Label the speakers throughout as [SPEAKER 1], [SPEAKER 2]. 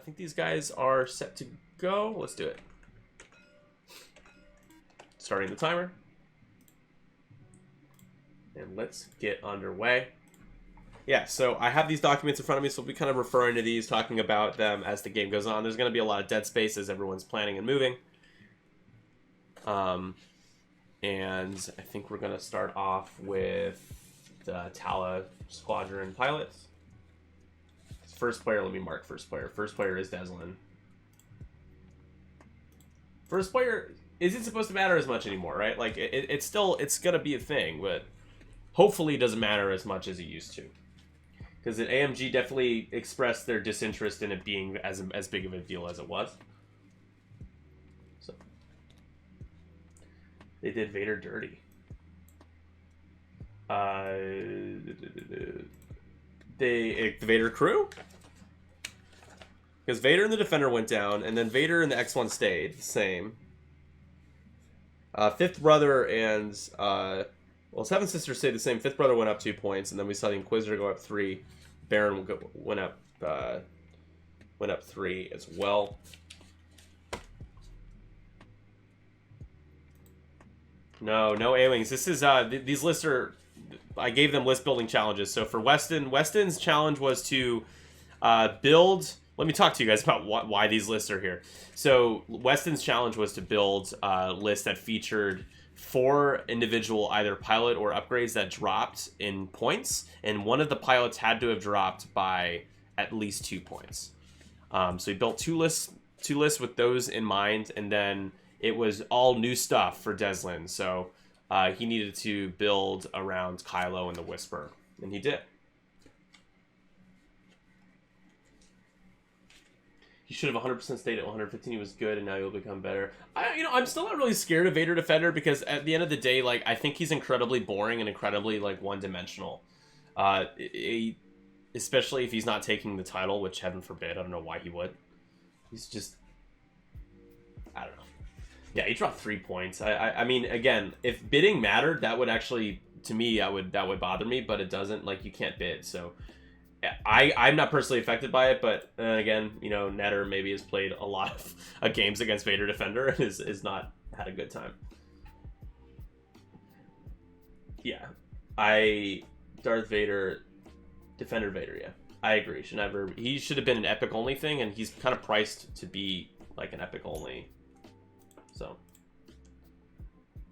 [SPEAKER 1] think these guys are set to go. Let's do it. Starting the timer. And let's get underway. Yeah, so I have these documents in front of me, so we'll be kind of referring to these, talking about them as the game goes on. There's going to be a lot of dead space as everyone's planning and moving. And I think we're going to start off with the Tala Squadron pilots. First player, let me mark first player. First player is Dezlin. First player isn't supposed to matter as much anymore, right? Like, it's still, it's going to be a thing, but hopefully it doesn't matter as much as it used to. Because the AMG definitely expressed their disinterest in it being as big of a deal as it was. So they did Vader dirty. The Vader crew? Because Vader and the Defender went down, and then Vader and the X1 stayed the same. Fifth Brother and well, Seven Sisters stayed the same. Fifth Brother went up 2 points, and then we saw the Inquisitor go up 3. Baron went up 3 as well. No A-Wings. This is these lists are. I gave them list building challenges. So for Weston's challenge was to build. Let me talk to you guys about why these lists are here. So Weston's challenge was to build a list that featured 4 individual either pilot or upgrades that dropped in points, and one of the pilots had to have dropped by at least 2 points. So he built two lists with those in mind, and then it was all new stuff for Dezlin. So he needed to build around Kylo and the Whisper, and he did. He should have 100% stayed at 115. He was good, and now he'll become better. I'm still not really scared of Vader Defender, because at the end of the day, like, I think he's incredibly boring and incredibly, like, one-dimensional. Especially if he's not taking the title, which heaven forbid. I don't know why he would. He's just, I don't know. Yeah, he dropped 3 points. I mean, again, if bidding mattered, that would actually, to me, that would bother me, but it doesn't. Like, you can't bid, so I'm not personally affected by it, but again, Netter maybe has played a lot of games against Vader Defender and is not had a good time. Yeah, Darth Vader, Defender Vader, yeah, I agree. He should have been an epic only thing, and he's kind of priced to be like an epic only. So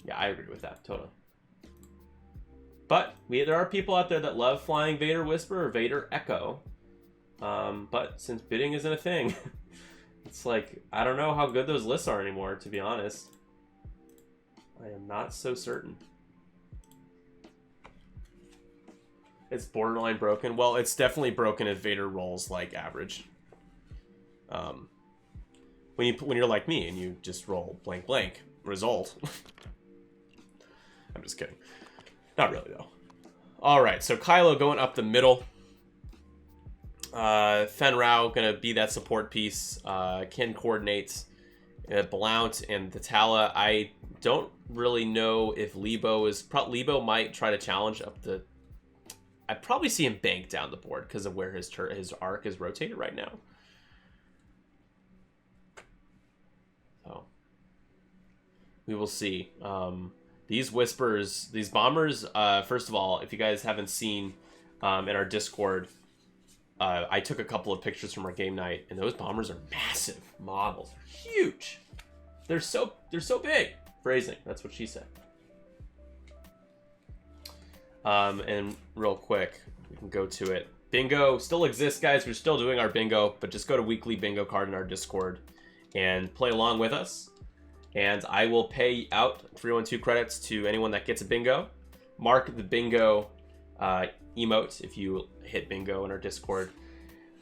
[SPEAKER 1] yeah, I agree with that totally. But there are people out there that love flying Vader Whisper or Vader Echo. But since bidding isn't a thing, it's like, I don't know how good those lists are anymore, to be honest. I am not so certain. It's borderline broken. Well, it's definitely broken if Vader rolls like average. When you're like me and you just roll blank blank result. I'm just kidding. Not really, though. Alright, so Kylo going up the middle. Fen Rao going to be that support piece. Ken coordinates. Blount and the Tala. I don't really know if Lebo is... Lebo might try to challenge up the... I'd probably see him bank down the board because of where his arc is rotated right now. So, we will see. These Whispers, these bombers, first of all, if you guys haven't seen in our Discord, I took a couple of pictures from our game night, and those bombers are massive models. They're huge. They're so big. Phrasing, that's what she said. And real quick, we can go to it. Bingo still exists, guys. We're still doing our bingo, but just go to weekly bingo card in our Discord and play along with us. And I will pay out 312 credits to anyone that gets a bingo. Mark the bingo emote if you hit bingo in our Discord.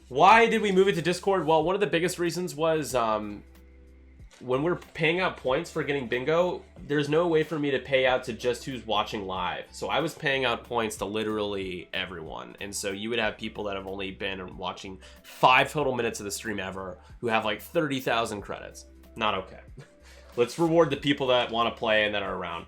[SPEAKER 1] Why did we move it to Discord? Well, one of the biggest reasons was when we're paying out points for getting bingo, there's no way for me to pay out to just who's watching live. So I was paying out points to literally everyone. And so you would have people that have only been watching 5 total minutes of the stream ever who have like 30,000 credits. Not okay. Let's reward the people that want to play and that are around.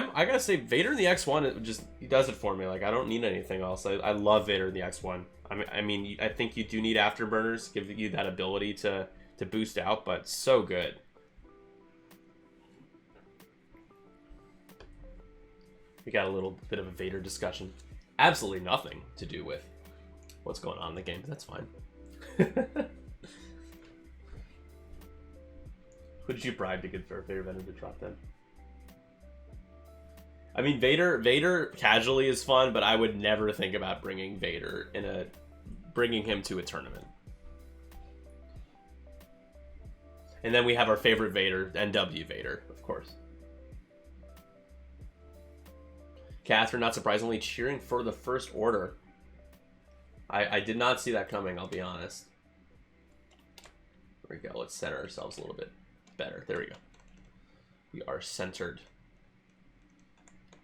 [SPEAKER 1] I gotta say, Vader in the X1, he does it for me. Like, I don't need anything else. I love Vader in the X1. I mean, I think you do need afterburners, give you that ability to boost out, but so good. We got a little bit of a Vader discussion. Absolutely nothing to do with what's going on in the game, but that's fine. Who did you bribe to get for Vader vendor to drop them? I mean, Vader casually is fun, but I would never think about bringing Vader bringing him to a tournament. And then we have our favorite Vader, NW Vader, of course. Catherine, not surprisingly, cheering for the First Order. I did not see that coming, I'll be honest. There we go. Let's center ourselves a little bit better. There we go. We are centered.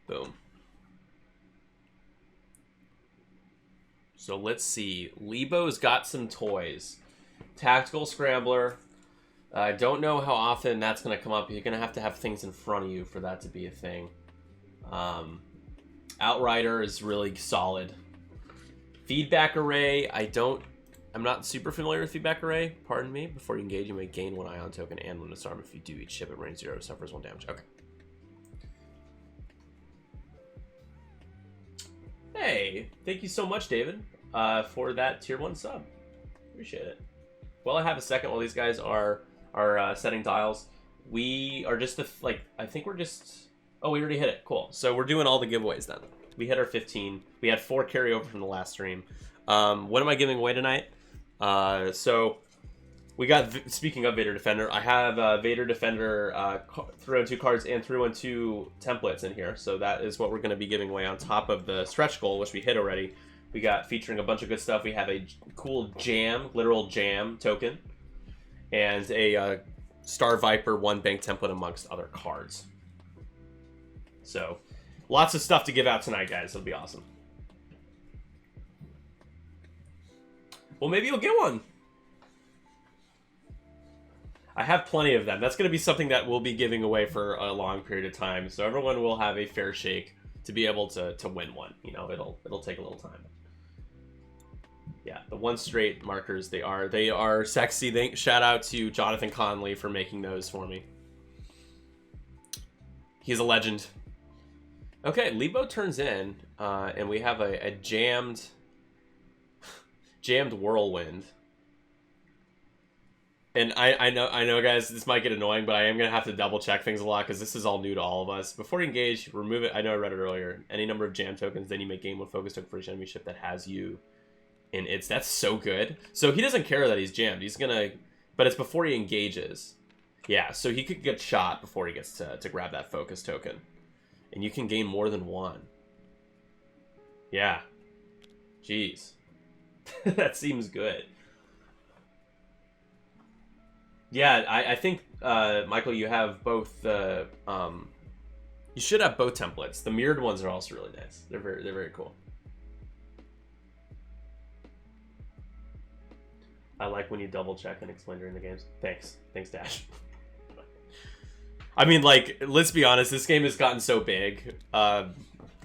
[SPEAKER 1] Boom. So let's see. Lebo's got some toys. Tactical Scrambler. I don't know how often that's going to come up. You're going to have things in front of you for that to be a thing. Outrider is really solid. Feedback Array. I'm not super familiar with Feedback Array. Pardon me. Before you engage, you may gain 1 ion token and 1 disarm. If you do, each ship at range 0 suffers 1 damage. Okay. Hey, thank you so much, David, for that tier 1 sub. Appreciate it. Well, I have a second while these guys are setting tiles. We are just I think we're just. Oh, we already hit it. Cool. So we're doing all the giveaways then. We hit our 15. We had 4 carryover from the last stream. What am I giving away tonight? So we got, speaking of Vader Defender, I have Vader Defender 3-on-2 cards and 3-on-2 templates in here. So that is what we're going to be giving away on top of the stretch goal, which we hit already. We got featuring a bunch of good stuff. We have a cool jam, literal jam token, and a Star Viper 1 bank template amongst other cards. So lots of stuff to give out tonight, guys. It'll be awesome. Well, maybe you'll get one. I have plenty of them. That's going to be something that we'll be giving away for a long period of time. So everyone will have a fair shake to be able to win one. You know, it'll take a little time. Yeah, the 1 straight markers, they are sexy. Shout out to Jonathan Conley for making those for me. He's a legend. Okay, Lebo turns in, and we have a jammed whirlwind. And I know, guys, this might get annoying, but I am gonna have to double check things a lot because this is all new to all of us. Before you engage, remove it. I know I read it earlier. Any number of jam tokens, then you make gain 1 focus token for each enemy ship that has you in its. That's so good. So he doesn't care that he's jammed. He's gonna, but it's before he engages. Yeah, so he could get shot before he gets to grab that focus token. And you can gain more than 1. Yeah. Jeez. That seems good. Yeah, I think, Michael, you have both the, you should have both templates. The mirrored ones are also really nice. They're very cool. I like when you double check and explain during the games. Thanks, Dash. I mean, like, let's be honest, this game has gotten so big,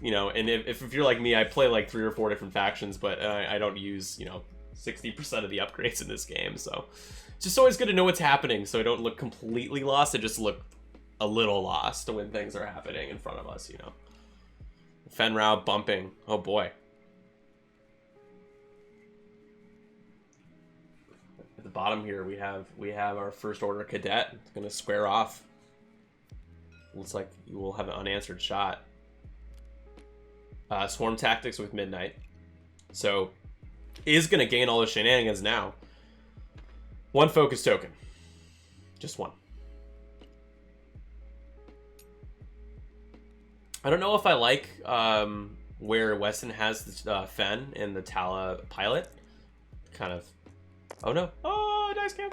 [SPEAKER 1] you know, and if you're like me, I play like 3 or 4 different factions, but I don't use, you know, 60% of the upgrades in this game, so it's just always good to know what's happening so I don't look completely lost. I just look a little lost when things are happening in front of us, you know. Fenrau bumping. Oh boy. At the bottom here, we have our First Order Cadet. It's gonna square off. Looks like you will have an unanswered shot. Swarm Tactics with Midnight. So, is going to gain all the shenanigans now. 1 focus token. Just 1. I don't know if I like where Weston has the Fen and the Tala pilot. Kind of... Oh no. Oh, nice cam.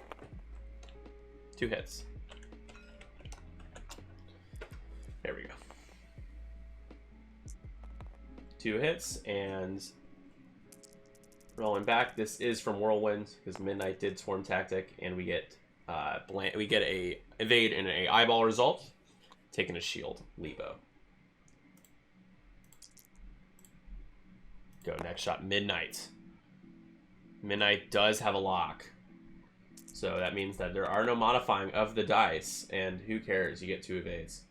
[SPEAKER 1] 2 hits. There we go. 2 hits, and rolling back. This is from Whirlwind because Midnight did Swarm Tactic, and we get a evade and a eyeball result, taking a shield. Lebo. Go next shot, Midnight. Midnight does have a lock. So that means that there are no modifying of the dice, and who cares? You get 2 evades.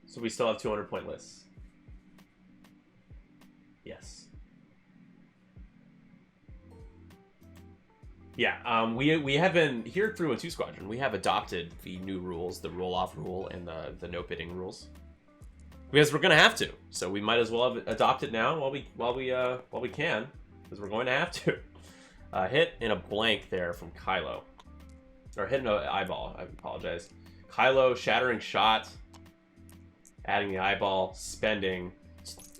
[SPEAKER 1] So we still have 200-point lists. Yes. Yeah, we have been here through a 2 Squadron. We have adopted the new rules, the roll-off rule and the no bidding rules, because we're gonna have to. So we might as well adopt it now while we can, because we're going to have to. Hit in a blank there from Kylo, or hit in an eyeball. I apologize. Kylo shattering shot, adding the eyeball, spending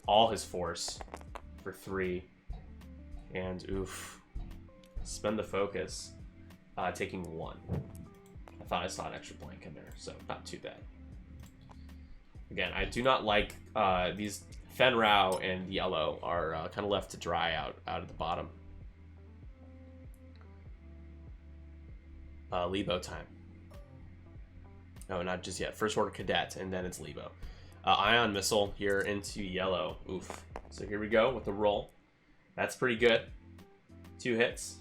[SPEAKER 1] all his force for 3, and oof. Spend the focus, taking 1. I thought I saw an extra blank in there, so not too bad. Again, I do not like these Fen Rao and Yellow are kind of left to dry out at the bottom. Lebo time. No, not just yet. First order cadet, and then it's Lebo. Ion missile here into Yellow. Oof. So here we go with the roll. That's pretty good. 2 hits.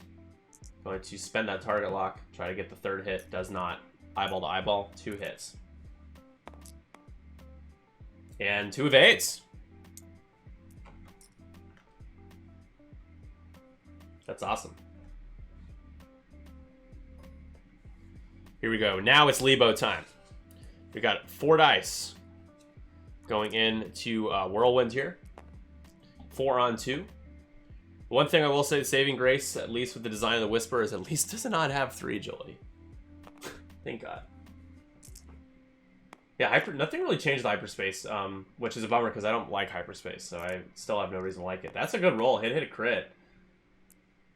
[SPEAKER 1] Going to spend that target lock. Try to get the 3rd hit. Does not. Eyeball to eyeball. 2 hits. And 2 evades. That's awesome. Here we go. Now it's Lebo time. We got 4 dice going into Whirlwind here. 4 on 2. One thing I will say, saving grace, at least with the design of the Whisper, is at least does not have 3 agility. Thank God. Yeah, nothing really changed with hyperspace, which is a bummer because I don't like hyperspace, so I still have no reason to like it. That's a good roll. Hit a crit.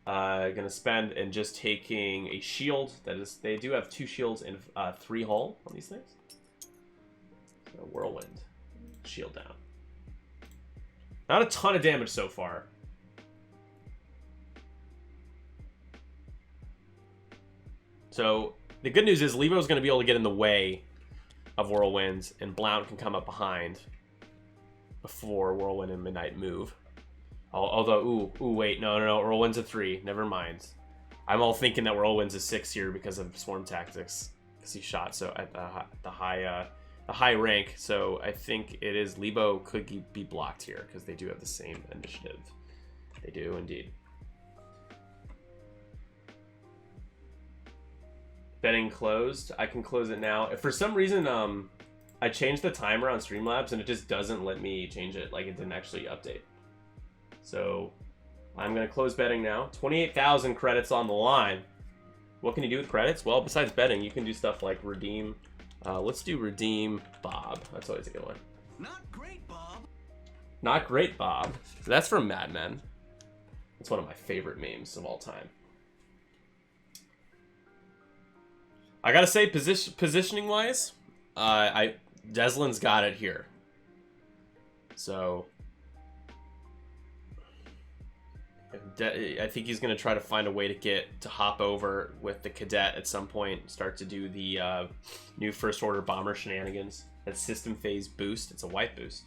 [SPEAKER 1] Gonna spend and just taking a shield. That is, they do have 2 shields and 3 hull on these things. So Whirlwind, shield down. Not a ton of damage so far. So the good news is Lebo's going to be able to get in the way of Whirlwind, and Blount can come up behind before Whirlwind and Midnight move. Although, ooh, wait, no, Whirlwind's a 3. Never mind. I'm all thinking that Whirlwind's a 6 here because of Swarm Tactics, because he shot so at the high rank. So I think it is Lebo could be blocked here because they do have the same initiative. They do indeed. Betting closed. I can close it now. If for some reason I changed the timer on Streamlabs and it just doesn't let me change it, like it didn't actually update. So I'm gonna close betting now. 28,000 credits on the line. What can you do with credits? Well, besides betting, you can do stuff like redeem. Let's do redeem Bob. That's always a good one.
[SPEAKER 2] Not great, Bob.
[SPEAKER 1] Not great, Bob. That's from Mad Men. It's one of my favorite memes of all time. I gotta say, positioning wise, Dezlin's got it here. So I think he's gonna try to find a way to hop over with the cadet at some point, start to do the new first order bomber shenanigans. That system phase boost. It's a white boost.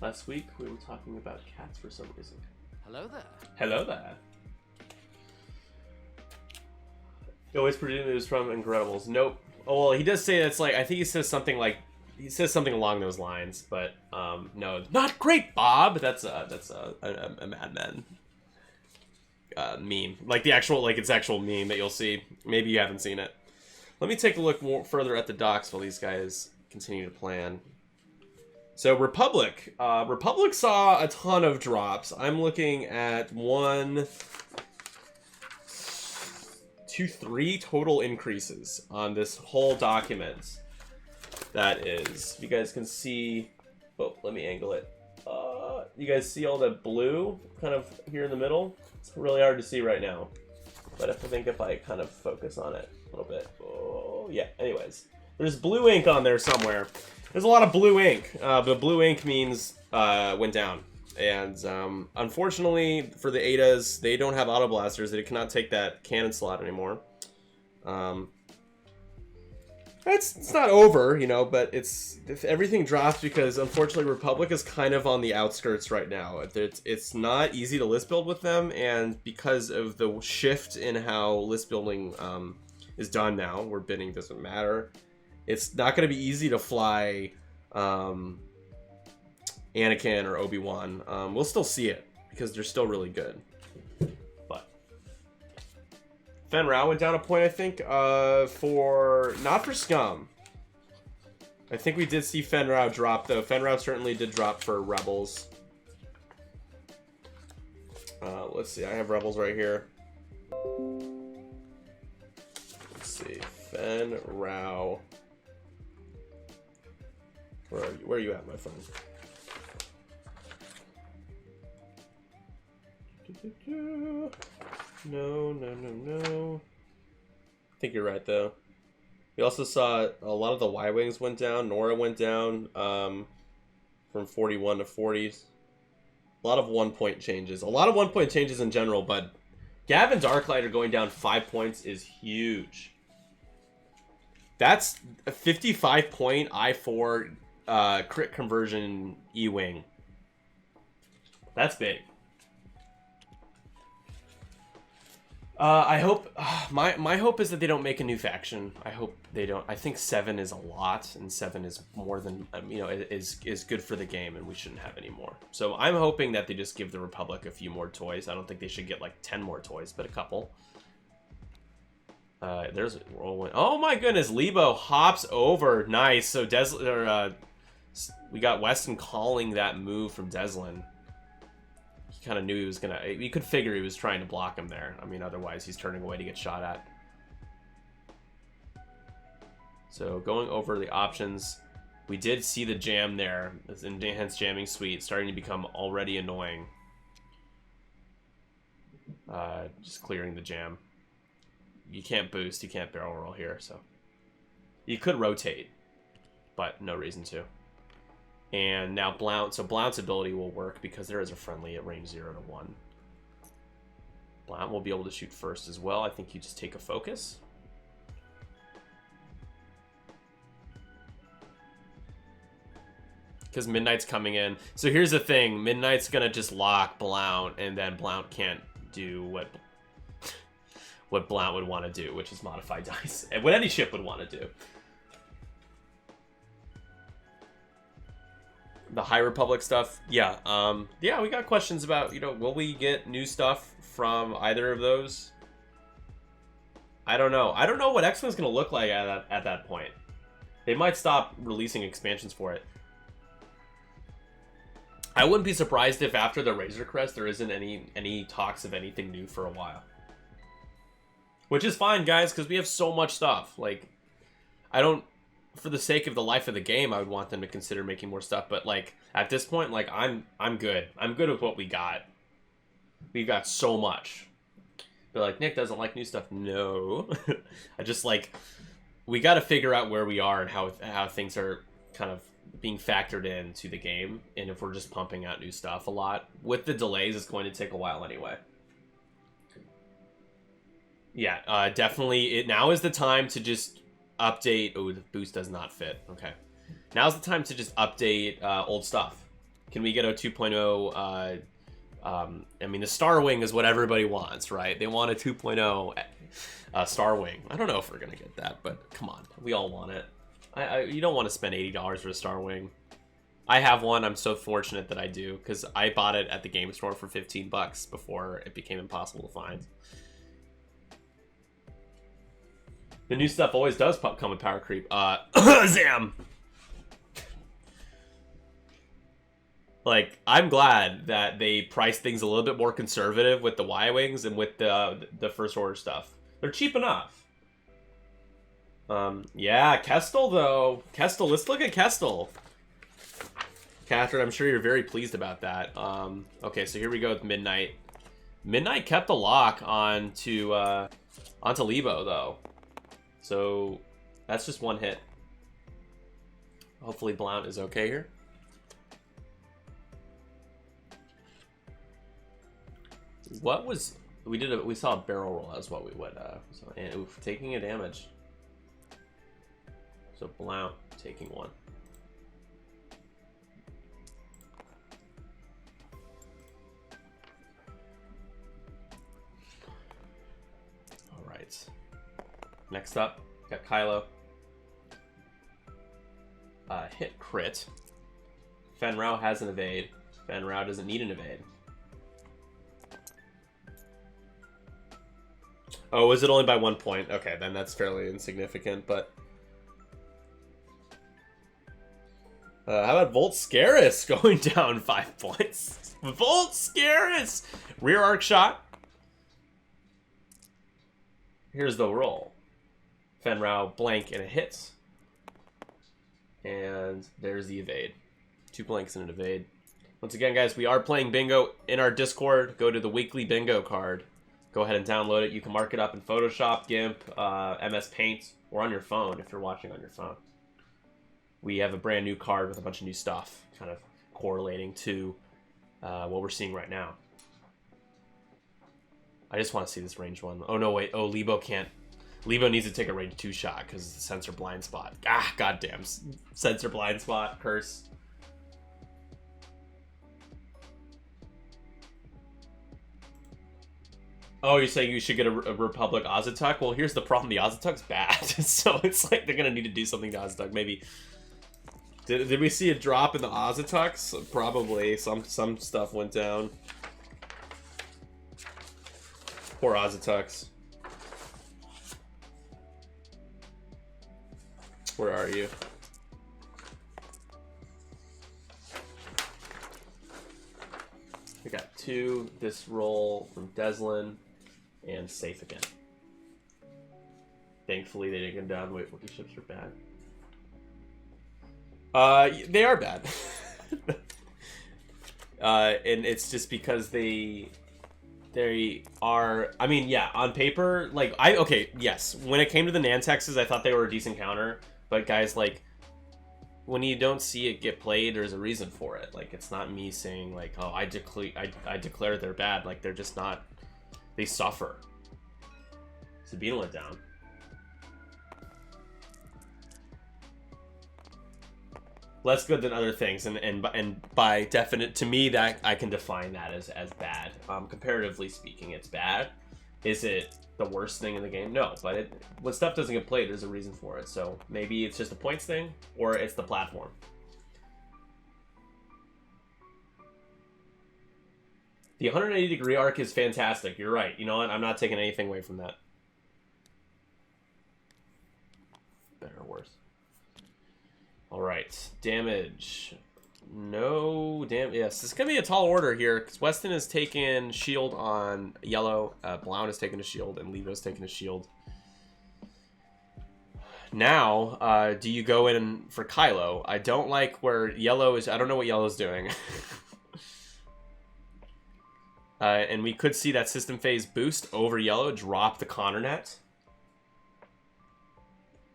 [SPEAKER 1] Last week, we were talking about cats for some reason.
[SPEAKER 2] Hello there.
[SPEAKER 1] Hello there. He always presumed it was from Incredibles. Nope. Oh, well, he does say that's like, I think he says something along those lines, but no, not great, Bob. That's a Mad Men meme, like the actual, it's actual meme that you'll see. Maybe you haven't seen it. Let me take a look more further at the docs while these guys continue to plan. So Republic saw a ton of drops. I'm looking at 1, 2, 3 total increases on this whole document. That is, you guys can see. Oh, let me angle it. You guys see all the blue kind of here in the middle? It's really hard to see right now, but if I kind of focus on it a little bit. Oh yeah. Anyways, there's blue ink on there somewhere. There's a lot of blue ink. But blue ink means went down. And unfortunately for the Adas, they don't have auto blasters. They cannot take that cannon slot anymore. It's not over, you know, but if everything drops because unfortunately Republic is kind of on the outskirts right now. It's not easy to list build with them, and because of the shift in how list building is done now, where bidding doesn't matter, it's not going to be easy to fly Anakin or Obi-Wan. We'll still see it because they're still really good. But Fen Rao went down a point, I think, not for Scum. I think we did see Fen Rao drop, though. Fen Rao certainly did drop for Rebels. Let's see. I have Rebels right here. Let's see. Fen Rao. Where are you at, my friend? No. I think you're right, though. We also saw a lot of the Y-Wings went down. Nora went down from 41 to 40s. A lot of 1-point changes. A lot of 1-point changes in general, but Gavin's Arclighter going down 5 points is huge. That's a 55-point I4 crit conversion E-Wing. That's big. I hope my hope is that they don't make a new faction. I hope they don't. I think 7 is a lot, and 7 is more than you know, is good for the game, and we shouldn't have any more. So I'm hoping that they just give the Republic a few more toys. I don't think they should get like 10 more toys, but a couple. There's a whirlwind. Oh my goodness, Lebo hops over. Nice. So we got Weston calling that move from Dezlin. Kind of knew he was gonna. You could figure he was trying to block him there. I mean, otherwise he's turning away to get shot at. So going over the options, we did see the jam there. This enhanced jamming suite starting to become already annoying. Just clearing the jam. You can't boost, you can't barrel roll here, so you could rotate, but no reason to. And now Blount, so Blount's ability will work because there is a friendly at range 0 to 1. Blount will be able to shoot first as well. I think you just take a focus. Because Midnight's coming in. So here's the thing. Midnight's going to just lock Blount, and then Blount can't do what Blount would want to do, which is modify dice. And what any ship would want to do. The High Republic stuff, yeah. Yeah, we got questions about, you know, will we get new stuff from either of those? I don't know. I don't know what X-Wing's going to look like at that point. They might stop releasing expansions for it. I wouldn't be surprised if after the Razor Crest there isn't any talks of anything new for a while. Which is fine, guys, because we have so much stuff. Like, I don't... For the sake of the life of the game, I would want them to consider making more stuff. But like at this point, like I'm good. I'm good with what we got. We've got so much. They're like, Nick doesn't like new stuff. No, I just like we got to figure out where we are and how things are kind of being factored into the game. And if we're just pumping out new stuff a lot with the delays, it's going to take a while anyway. Yeah, definitely. Now is the time to just update. Oh, the boost does not fit. Okay, now's the time to just update old stuff. Can we get a 2.0? I mean, the Star Wing is what everybody wants, right? They want a 2.0 Star Wing. I don't know if we're gonna get that, but come on, we all want it. You don't want to spend $80 for a Star Wing. I have one. I'm so fortunate that I do, because I bought it at the game store for $15 before it became impossible to find. The new stuff always does come with power creep. Zam! Like, I'm glad that they priced things a little bit more conservative with the Y-Wings and with the First Order stuff. They're cheap enough. Yeah, Kestel, though. Kestel, let's look at Kestel. Catherine, I'm sure you're very pleased about that. Okay, so here we go with Midnight. Midnight kept the lock onto Lebo, though. So that's just one hit. Hopefully Blount is okay here. What was we saw a barrel roll as what we would and oof, taking a damage. So Blount taking one. All right. Next up, got Kylo. Hit crit. Fen Rao has an evade. Fen Rao doesn't need an evade. Oh, is it only by 1 point? Okay, then that's fairly insignificant, but... how about Volt Scaris going down 5 points? Volt Scaris! Rear arc shot. Here's the roll. Fen Rao blank and it hits. And there's the evade. 2 blanks and an evade. Once again, guys, we are playing bingo in our Discord. Go to the weekly bingo card. Go ahead and download it. You can mark it up in Photoshop, GIMP, MS Paint, or on your phone if you're watching on your phone. We have a brand new card with a bunch of new stuff, kind of correlating to what we're seeing right now. I just want to see this range one. Oh, no, wait. Oh, Lebo can't. Lebo needs to take a range 2 shot because it's a sensor blind spot. Ah, goddamn. Sensor blind spot. Curse. Oh, you're saying you should get a Republic Ozatuck? Well, here's the problem. The Ozatuck's bad. So it's like they're going to need to do something to Ozatuck. Maybe. Did we see a drop in the Ozatucks? Probably. Some stuff went down. Poor Ozatucks. Where are you? We got 2. This roll from Dezlin. And safe again. Thankfully, they didn't go down. Wait, Wookiee ships are bad. They are bad. And it's just because they are. I mean, yeah, on paper, like okay, yes. When it came to the Nantexes, I thought they were a decent counter. But guys, like, when you don't see it get played, there's a reason for it. Like, it's not me saying like, oh, I declare they're bad. Like, they're just not. They suffer. Sabina went down. Less good than other things, and by definite, to me, that I can define that as bad. Comparatively speaking, it's bad. Is it the worst thing in the game? No, but when stuff doesn't get played, there's a reason for it. So maybe it's just a points thing, or it's the platform. The 180-degree arc is fantastic. You're right. You know what? I'm not taking anything away from that. Better or worse. All right. Damage. No damage. Yes, this is going to be a tall order here because Weston has taken shield on yellow. Blount has taken a shield, and Levo's taken a shield. Now, do you go in for Kylo? I don't like where yellow is. I don't know what yellow's doing. And we could see that system phase boost over yellow, drop the Connor net.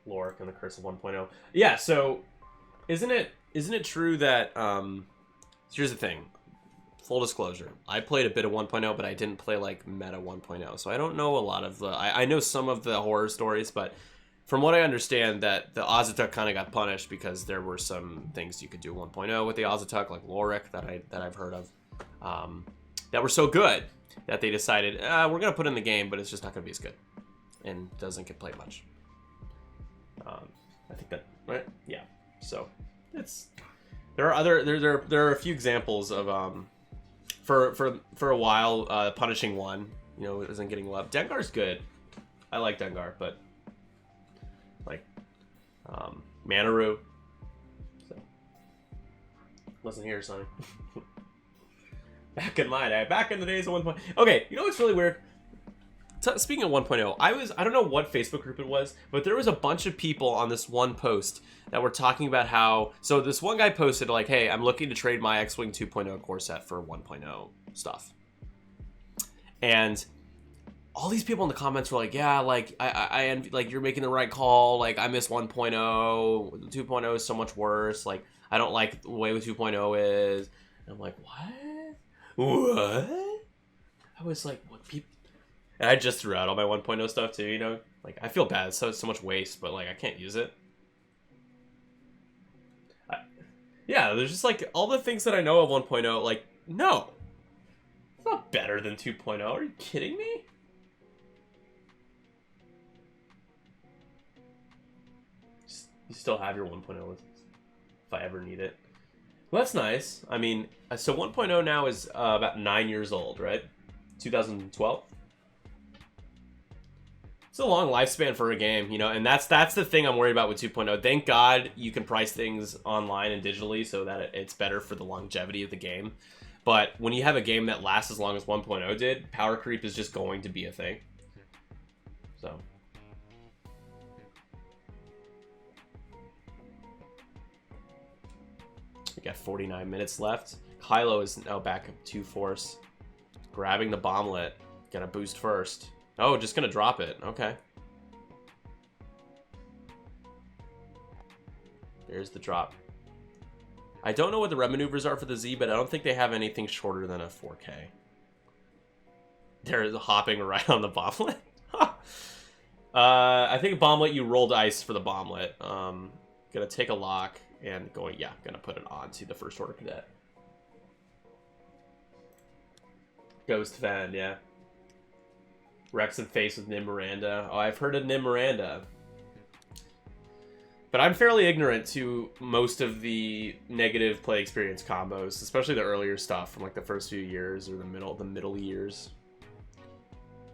[SPEAKER 1] Lorik and the Curse of 1.0. Yeah, so isn't it true that here's the thing. Full disclosure. I played a bit of 1.0, but I didn't play like meta 1.0. So I don't know a lot of the I know some of the horror stories, but from what I understand that the Ozatuck kind of got punished because there were some things you could do 1.0 with the Ozatuck, like Lorik that I've heard of. That were so good that they decided, we're going to put in the game, but it's just not going to be as good. And doesn't get played much. I think that, right? Yeah. So, there are a few examples of, for a while, punishing one, you know, isn't getting love. Dengar's good. I like Dengar, but, like, Manaru. So, listen here, son. Back in my day, back in the days of 1.0. Okay, you know what's really weird? Speaking of 1.0, I don't know what Facebook group it was, but there was a bunch of people on this one post that were talking about how, so this one guy posted like, hey, I'm looking to trade my X-Wing 2.0 core set for 1.0 stuff. And all these people in the comments were like, yeah, like, I like, you're making the right call, like, I miss 1.0, 2.0 is so much worse, like, I don't like the way 2.0 is. And I'm like, what? I was like, what people... And I just threw out all my 1.0 stuff too, you know? Like, I feel bad. It's so much waste, but, like, I can't use it. Yeah, there's just, like, all the things that I know of 1.0, like, no. It's not better than 2.0. Are you kidding me? You still have your 1.0 list if I ever need it. Well, that's nice. I mean, so 1.0 now is about 9 years old, right? 2012. It's a long lifespan for a game, you know, and that's the thing I'm worried about with 2.0. Thank God you can price things online and digitally so that it's better for the longevity of the game. But when you have a game that lasts as long as 1.0 did, power creep is just going to be a thing. So. We got 49 minutes left. Kylo is now back up 2 force. Grabbing the bomblet. Gonna boost first. Oh, just gonna drop it. Okay. There's the drop. I don't know what the red maneuvers are for the Z, but I don't think they have anything shorter than a 4K. They're hopping right on the bomblet. I think bomblet, you rolled ice for the bomblet. Gonna take a lock and going, yeah, gonna put it onto the first order cadet. Ghost Fan, yeah. Rex and face with Nim Miranda. Oh, I've heard of Nim Miranda. But I'm fairly ignorant to most of the negative play experience combos, especially the earlier stuff from like the first few years or the middle years.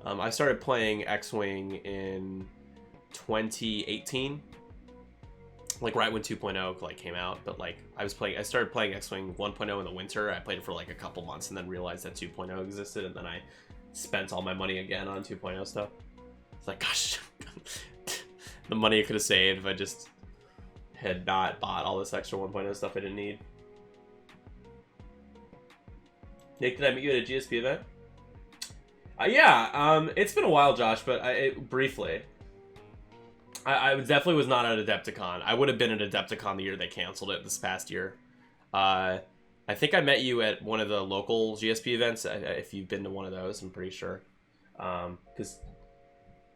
[SPEAKER 1] I started playing X-Wing in 2018, like right when 2.0 like came out. But like I started playing X-Wing 1.0 in the winter. I played it for like a couple months and then realized that 2.0 existed, and then I spent all my money again on 2.0 stuff. It's like, gosh, the money I could have saved if I just had not bought all this extra 1.0 stuff I didn't need. Nick, did I meet you at a GSP event? Yeah, it's been a while, Josh, but briefly. I definitely was not at Adepticon. I would have been at Adepticon the year they canceled it this past year. I think I met you at one of the local GSP events, if you've been to one of those, I'm pretty sure. Because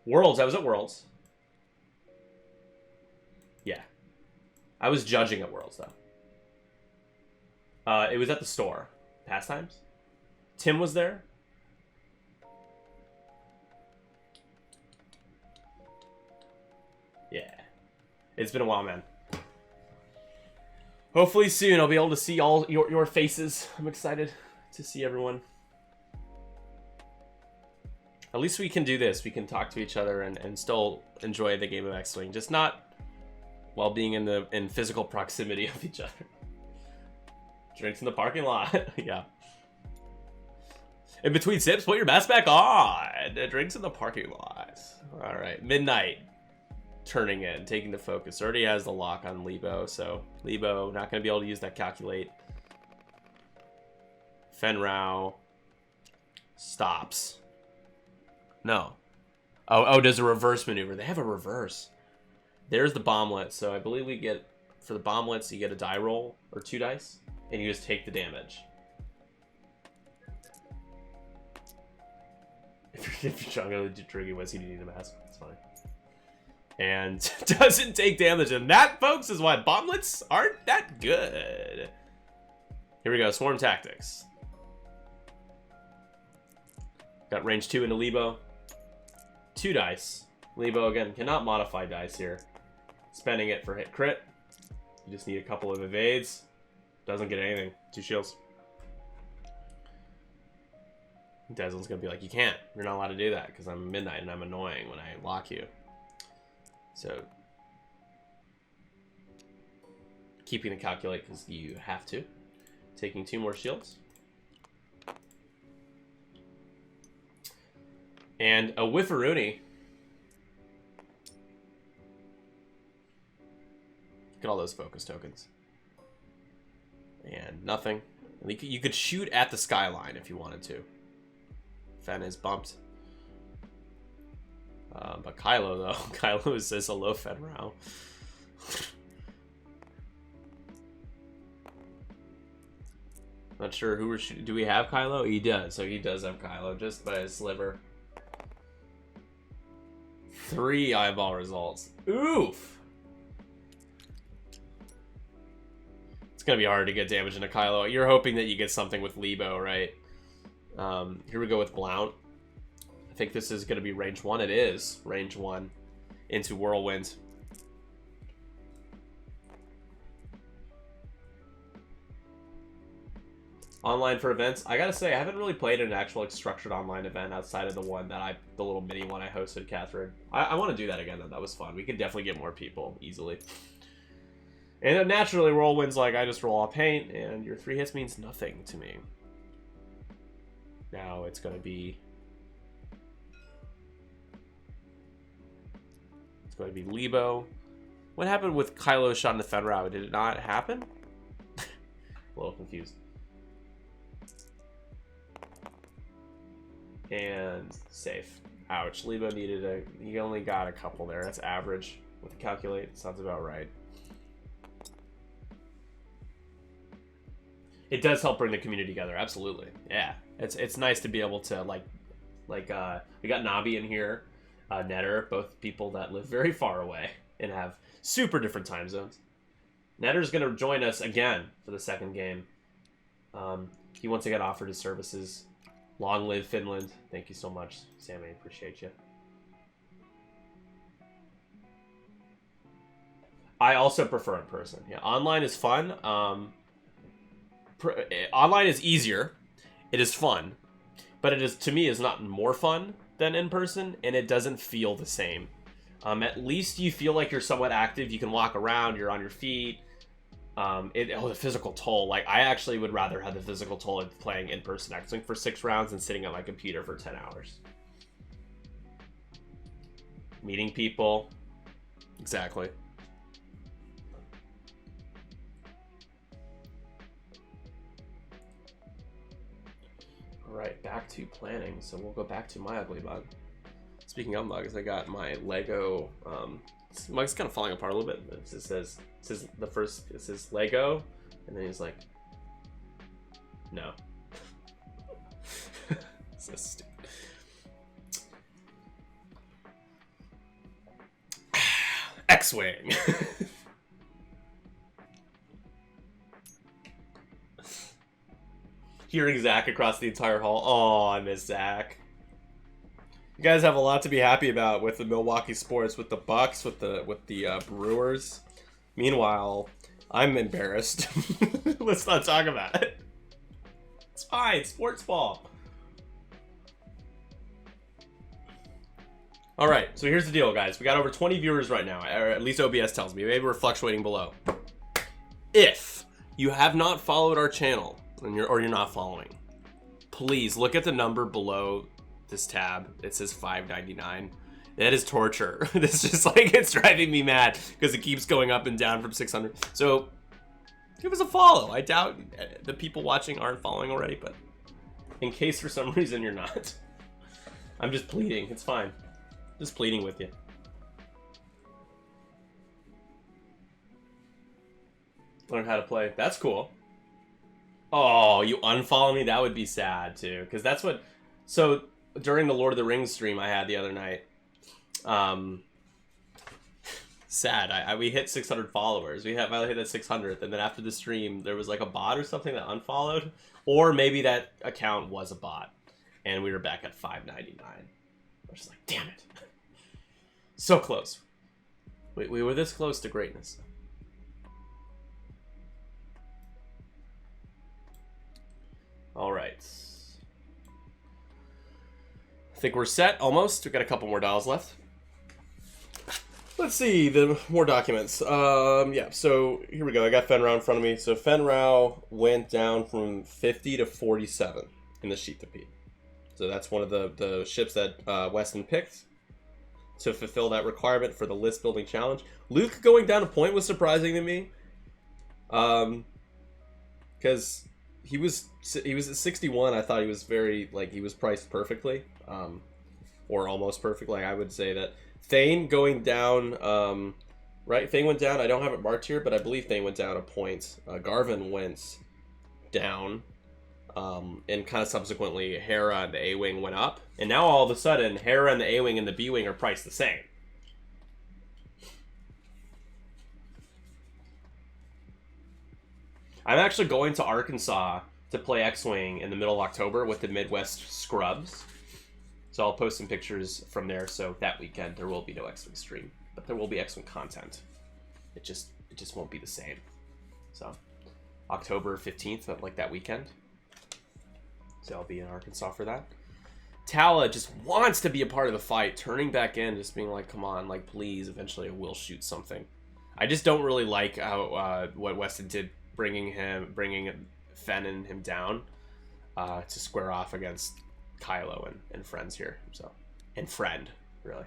[SPEAKER 1] Worlds, I was at Worlds. Yeah. I was judging at Worlds, though. It was at the store. Pastimes? Tim was there? Yeah. It's been a while, man. Hopefully soon I'll be able to see all your faces. I'm excited to see everyone. At least we can do this. We can talk to each other and still enjoy the game of X-Wing. Just not while being in physical proximity of each other. Drinks in the parking lot. Yeah. In between sips, put your mask back on. Drinks in the parking lot. All right. Midnight. Turning in, taking the focus. Already has the lock on Lebo, so Lebo not going to be able to use that calculate. Fenrau stops. No. Oh, does a reverse maneuver. They have a reverse. There's the bomblet, so I believe we get, for the bomblets, you get a die roll, or 2 dice, and you just take the damage. If you're trying to do tricky was you need a mask. It's fine. And doesn't take damage. And that, folks, is why bomblets aren't that good. Here we go. Swarm tactics. Got range 2 into Lebo. 2 dice. Lebo, again, cannot modify dice here. Spending it for hit crit. You just need a couple of evades. Doesn't get anything. 2 shields. Dezlin's going to be like, you can't. You're not allowed to do that because I'm midnight and I'm annoying when I lock you. So, keeping the calculate because you have to. Taking 2 more shields. And a Whifferoony. Look at all those focus tokens. And nothing. You could shoot at the skyline if you wanted to. Fen is bumped. But Kylo, though. Kylo says hello, Fenrau. Not sure who we're shooting. Do we have Kylo? He does. So he does have Kylo just by his sliver. 3 eyeball results. Oof. It's going to be hard to get damage into Kylo. You're hoping that you get something with Lebo, right? Here we go with Blount. I think this is going to be range 1. It is range 1 into Whirlwind. Online for events. I gotta say, I haven't really played an actual like, structured online event outside of the little mini one I hosted, Catherine. I want to do that again, though. That was fun. We could definitely get more people easily. And then naturally, Whirlwind's like, I just roll off paint, and your 3 hits means nothing to me. Now it's gonna be... It's going to be Lebo. What happened with Kylo's shot in the Fenrau? Did it not happen? A little confused. And safe. Ouch. Lebo needed a... He only got a couple there. That's average. With the calculate, sounds about right. It does help bring the community together. Absolutely. Yeah. It's nice to be able to, we got Nabi in here. Netter, both people that live very far away and have super different time zones. Netter's going to join us again for the second game. He once again offered his services. Long live Finland. Thank you so much, Sammy. Appreciate you. I also prefer in person. Yeah, online is fun. Online is easier. It is fun. But it is, to me, is not more fun than in person, and it doesn't feel the same. At least you feel like you're somewhat active. You can walk around. You're on your feet. The physical toll. Like, I actually would rather have the physical toll of playing in-person X-Wing for 6 rounds than sitting on my computer for 10 hours. Meeting people. Exactly. Alright, back to planning. So we'll go back to my ugly mug. Speaking of mugs, I got my Lego. This mug's kind of falling apart a little bit. It says Lego, and then he's like, no. So stupid. X-Wing. Hearing Zach across the entire hall. Oh, I miss Zach. You guys have a lot to be happy about with the Milwaukee sports, with the Bucks, with the Brewers. Meanwhile, I'm embarrassed. Let's not talk about it. It's fine. Sports ball. All right. So here's the deal, guys. We got over 20 viewers right now, or at least OBS tells me. Maybe we're fluctuating below. If you have not followed our channel, and you're not following, please look at the number below this tab. It says $5.99. That is torture. It's just like, it's driving me mad because it keeps going up and down from 600. So give us a follow. I doubt the people watching aren't following already, but in case for some reason you're not, I'm just pleading. It's fine. Just pleading with you. Learn how to play. That's cool. Oh, you unfollow me? That would be sad too, because that's what. So during the Lord of the Rings stream I had the other night, sad. We hit 600 followers. I hit that 600th, and then after the stream, there was like a bot or something that unfollowed, or maybe that account was a bot, and we were back at 599. I was just like, damn it, so close. We were this close to greatness. All right. I think we're set almost. We've got a couple more dials left. Let's see the more documents. Yeah, so here we go. I got Fenrau in front of me. So Fenrau went down from 50 to 47 in the sheet to Pete. So that's one of the ships that Weston picked to fulfill that requirement for the list building challenge. Luke going down a point was surprising to me. Because he was at 61. I thought he was he was priced perfectly, or almost perfectly. I would say that Thane going down, right? Thane went down. I don't have it marked here, but I believe Thane went down a point. Garvin went down. And kind of subsequently, Hera and the A-Wing went up. And now all of a sudden, Hera and the A-Wing and the B-Wing are priced the same. I'm actually going to Arkansas to play X-Wing in the middle of October with the Midwest Scrubs. So I'll post some pictures from there. So that weekend there will be no X-Wing stream, but there will be X-Wing content. It just won't be the same. So October 15th, like that weekend. So I'll be in Arkansas for that. Tala just wants to be a part of the fight, turning back in, just being like, come on, like, please, eventually I will shoot something. I just don't really like how what Weston did, bringing Fenn and him down to square off against Kylo and friends here. So, and friend, really.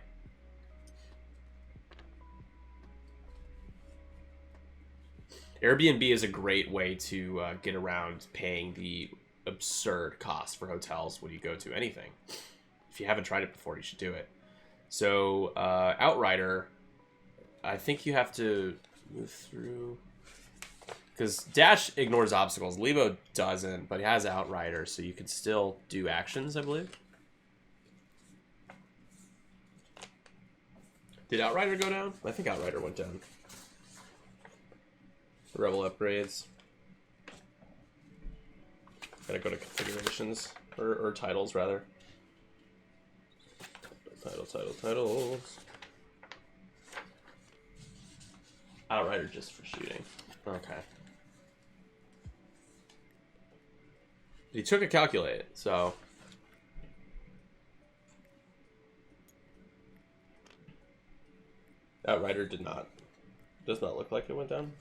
[SPEAKER 1] Airbnb is a great way to get around paying the absurd cost for hotels when you go to anything. If you haven't tried it before, you should do it. So Outrider, I think you have to move through, because Dash ignores obstacles. Lebo doesn't, but he has Outrider, so you can still do actions, I believe. Did Outrider go down? I think Outrider went down. Rebel upgrades. Gotta go to configurations, or titles, rather. Titles. Outrider just for shooting. Okay. He took a calculate, so... Outrider did not. Does not look like it went down.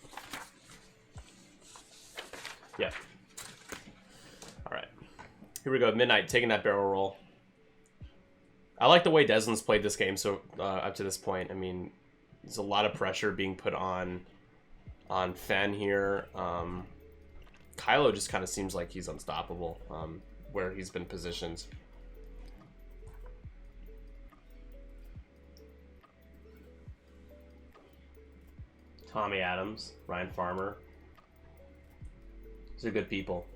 [SPEAKER 1] Yeah. Alright. Here we go. Midnight, taking that barrel roll. I like the way Dezlin's played this game so up to this point. I mean, there's a lot of pressure being put on Fenn here. Kylo just kind of seems like he's unstoppable where he's been positioned. Tommy Adams, Ryan Farmer. These are good people.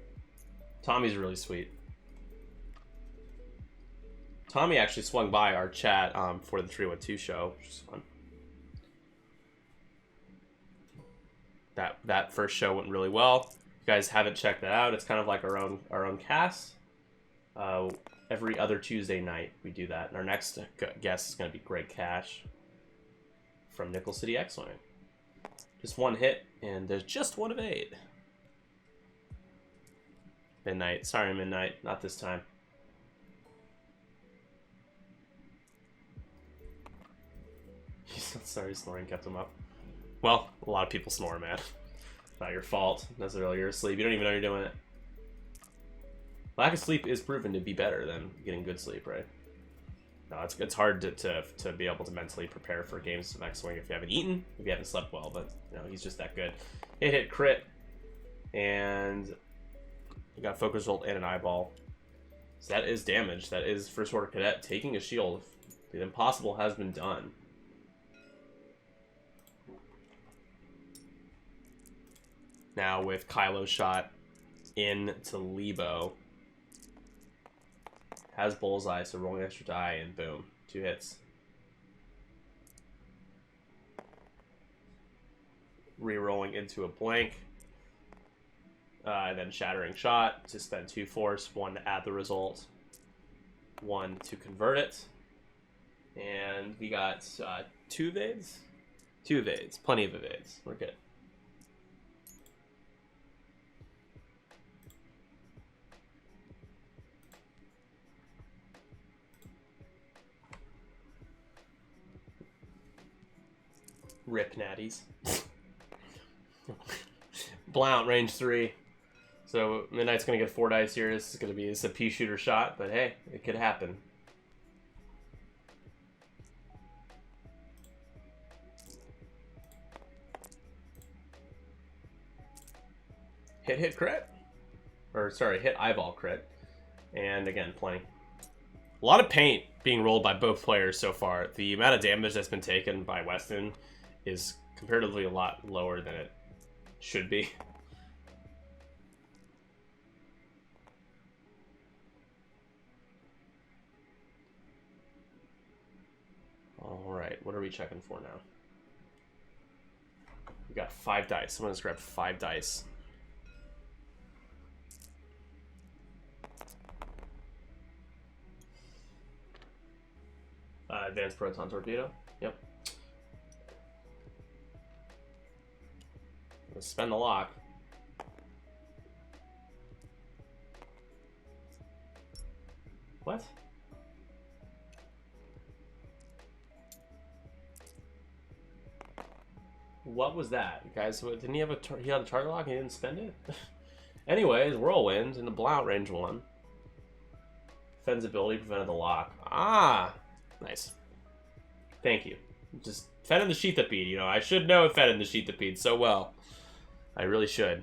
[SPEAKER 1] Tommy's really sweet. Tommy actually swung by our chat for the 312 show, which is fun. That first show went really well. If you guys haven't checked that out, it's kind of like our own cast. Every other Tuesday night we do that. And our next guest is going to be Greg Cash from Nickel City X-Wing. Just one hit, and there's just 1 of 8. Midnight. Sorry, Midnight. Not this time. Sorry, snoring kept him up. Well, a lot of people snore, man. Not your fault necessarily. You're asleep. You don't even know you're doing it. Lack of sleep is proven to be better than getting good sleep, right? No, it's hard to be able to mentally prepare for games of X-Wing if you haven't eaten, if you haven't slept well, but you know, he's just that good. Hit crit, and you got focus ult and an eyeball. So that is damage. That is First Order Cadet taking a shield. The impossible has been done. Now with Kylo shot into Lebo. Has bullseye, so rolling extra die, and boom. 2 hits. Re-rolling into a blank. And then shattering shot to spend 2 force, 1 to add the result, 1 to convert it. And we got 2 evades? 2 evades. Plenty of evades. We're good. Rip natties. Blount, range 3. So Midnight's going to get 4 dice here. This is going to be a pea shooter shot, but hey, it could happen. Hit crit. Or sorry, hit eyeball crit. And again, plenty. A lot of paint being rolled by both players so far. The amount of damage that's been taken by Weston is comparatively a lot lower than it should be. what are we checking for now? We got 5 dice. Someone just grabbed 5 dice. Advanced proton torpedo. Yep. Let's spend the lock. What? What was that, guys? Didn't he have he had a target lock and he didn't spend it? Anyways, whirlwind in the blowout range 1. Fenn's ability prevented the lock. Ah, nice. Thank you. Just Fenn in the Sheathipede, you know. I should know Fenn in the Sheathipede so well. I really should.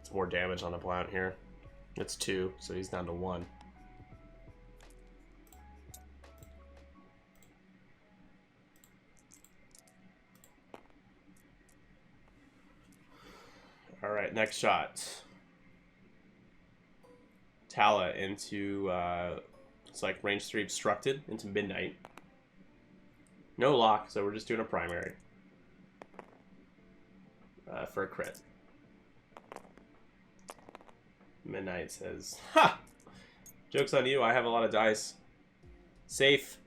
[SPEAKER 1] It's more damage on the blowout here. It's 2, so he's down to 1. All right, next shot. Tala into, it's like range 3 obstructed into midnight. No lock, so we're just doing a primary. For a crit. Midnight says, ha! Joke's on you, I have a lot of dice. Safe.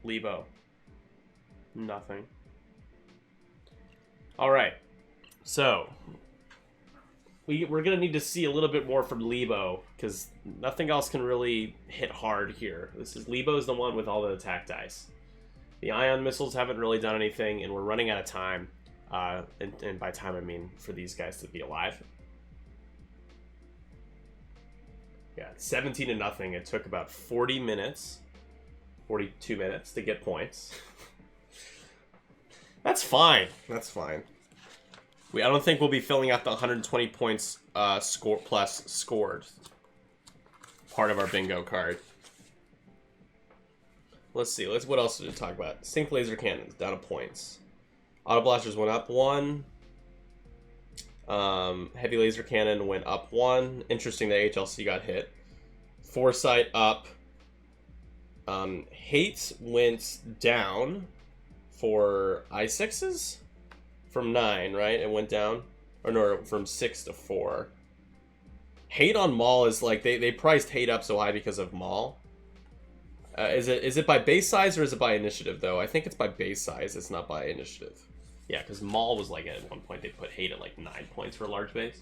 [SPEAKER 1] Lebo. Nothing. Alright. So, we're going to need to see a little bit more from Lebo, because nothing else can really hit hard here. Lebo's the one with all the attack dice. The ion missiles haven't really done anything, and we're running out of time. And by time, I mean for these guys to be alive. Yeah, 17-0. It took about 40 minutes. 42 minutes to get points. That's fine. That's fine. I don't think we'll be filling out the 120 points scored part of our bingo card. Let's see. What else did we talk about? Sync laser cannons down to points. Auto blasters went up 1. Heavy laser cannon went up 1. Interesting that HLC got hit. Foresight up. Hate went down for I6s from 9, right? It went down, or no, from 6 to 4. Hate on Maul is like they priced Hate up so high because of Maul. Is it by base size or is it by initiative though? I think it's by base size. It's not by initiative. Yeah, because Maul was like at one point they put Hate at like 9 points for a large base.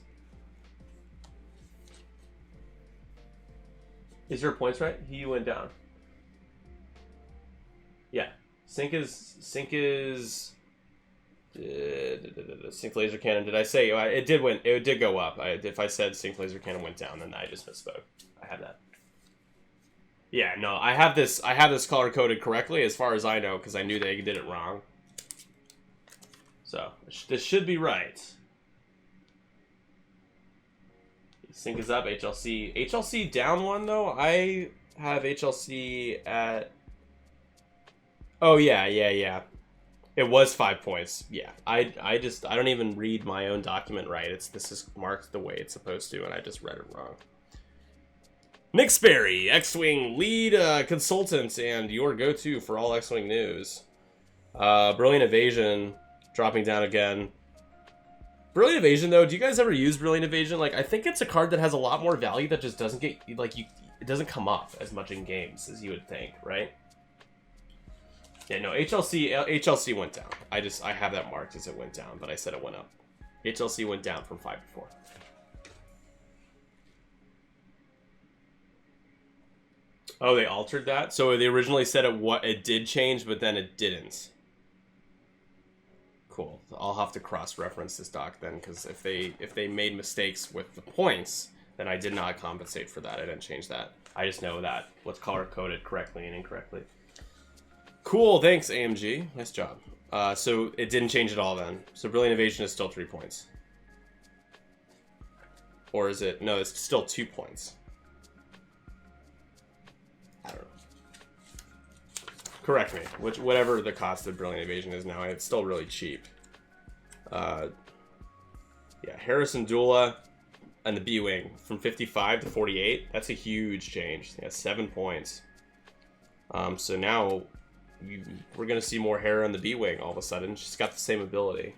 [SPEAKER 1] Is your points right? He went down. Yeah, sync sync laser cannon. Did I say it did win? It did go up. If I said sync laser cannon went down, then I just misspoke. I have that. Yeah, no, I have this color coded correctly as far as I know because I knew they did it wrong. So this should be right. Sync is up. HLC down 1 though. I have HLC at. Oh, yeah. It was 5 points. Yeah, I don't even read my own document right. This is marked the way it's supposed to, and I just read it wrong. Nick Sperry, X-Wing lead consultant, and your go-to for all X-Wing news. Brilliant Evasion dropping down again. Brilliant Evasion, though, do you guys ever use Brilliant Evasion? Like, I think it's a card that has a lot more value that just doesn't get, like, it doesn't come up as much in games as you would think, right? Yeah, no, HLC went down. I have that marked as it went down, but I said it went up. HLC went down from 5 to 4. Oh, they altered that? So they originally said it did change, but then it didn't. Cool. I'll have to cross-reference this doc then, because if they made mistakes with the points, then I did not compensate for that. I didn't change that. I just know that what's color-coded correctly and incorrectly. Cool, thanks, AMG. Nice job. So it didn't change at all then. So Brilliant Evasion is still 3 points. Or is it? No, it's still 2 points. I don't know. Correct me. Whatever the cost of Brilliant Evasion is now, it's still really cheap. Yeah, Harrison Dula and the B-Wing from 55 to 48. That's a huge change. Yeah, 7 points. So now we're going to see more Hera in the B-Wing all of a sudden. She's got the same ability.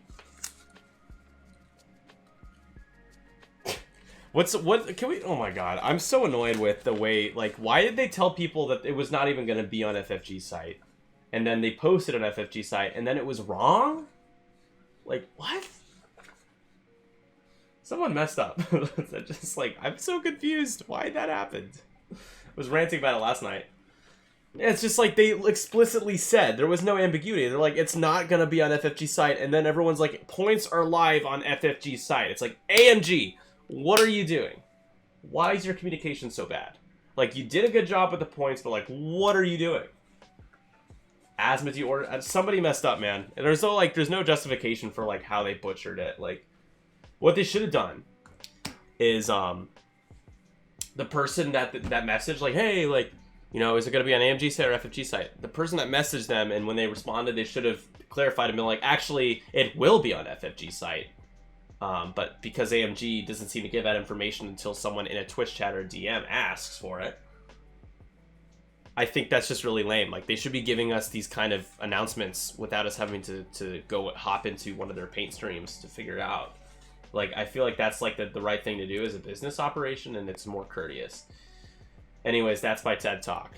[SPEAKER 1] What can we? Oh my god, I'm so annoyed with the way, like, why did they tell people that it was not even going to be on FFG site, and then they posted on FFG site, and then it was wrong? Like, what? Someone messed up. Just like, I'm so confused why that happened. I was ranting about it last night. It's just like they explicitly said there was no ambiguity. They're like, it's not gonna be on FFG site, and then everyone's like, points are live on FFG site. It's like, AMG, what are you doing? Why is your communication so bad? Like, you did a good job with the points, but like, what are you doing? Asmodee order, somebody messed up, man. And there's no justification for like how they butchered it. Like, what they should have done is the person that messaged, like, hey, like, you know, is it going to be on AMG site or FFG site? The person that messaged them, and when they responded, they should have clarified and been like, actually, it will be on FFG site. But because AMG doesn't seem to give that information until someone in a Twitch chat or DM asks for it, I think that's just really lame. Like, they should be giving us these kind of announcements without us having to go hop into one of their paint streams to figure it out. Like, I feel like that's like the right thing to do as a business operation, and it's more courteous. Anyways, that's my TED Talk.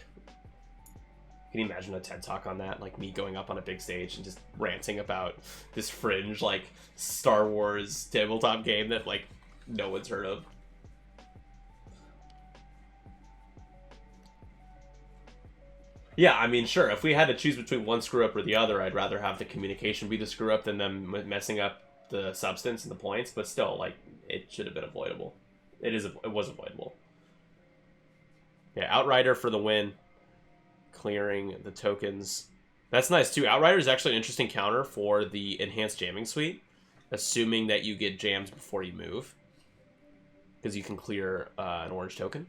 [SPEAKER 1] Can you imagine a TED Talk on that? Like, me going up on a big stage and just ranting about this fringe, like, Star Wars tabletop game that, like, no one's heard of. Yeah, I mean, sure, if we had to choose between one screw-up or the other, I'd rather have the communication be the screw-up than them messing up the substance and the points, but still, like, it should have been avoidable. It was avoidable. Yeah, Outrider for the win. Clearing the tokens. That's nice, too. Outrider is actually an interesting counter for the Enhanced Jamming Suite, assuming that you get jams before you move, because you can clear an orange token.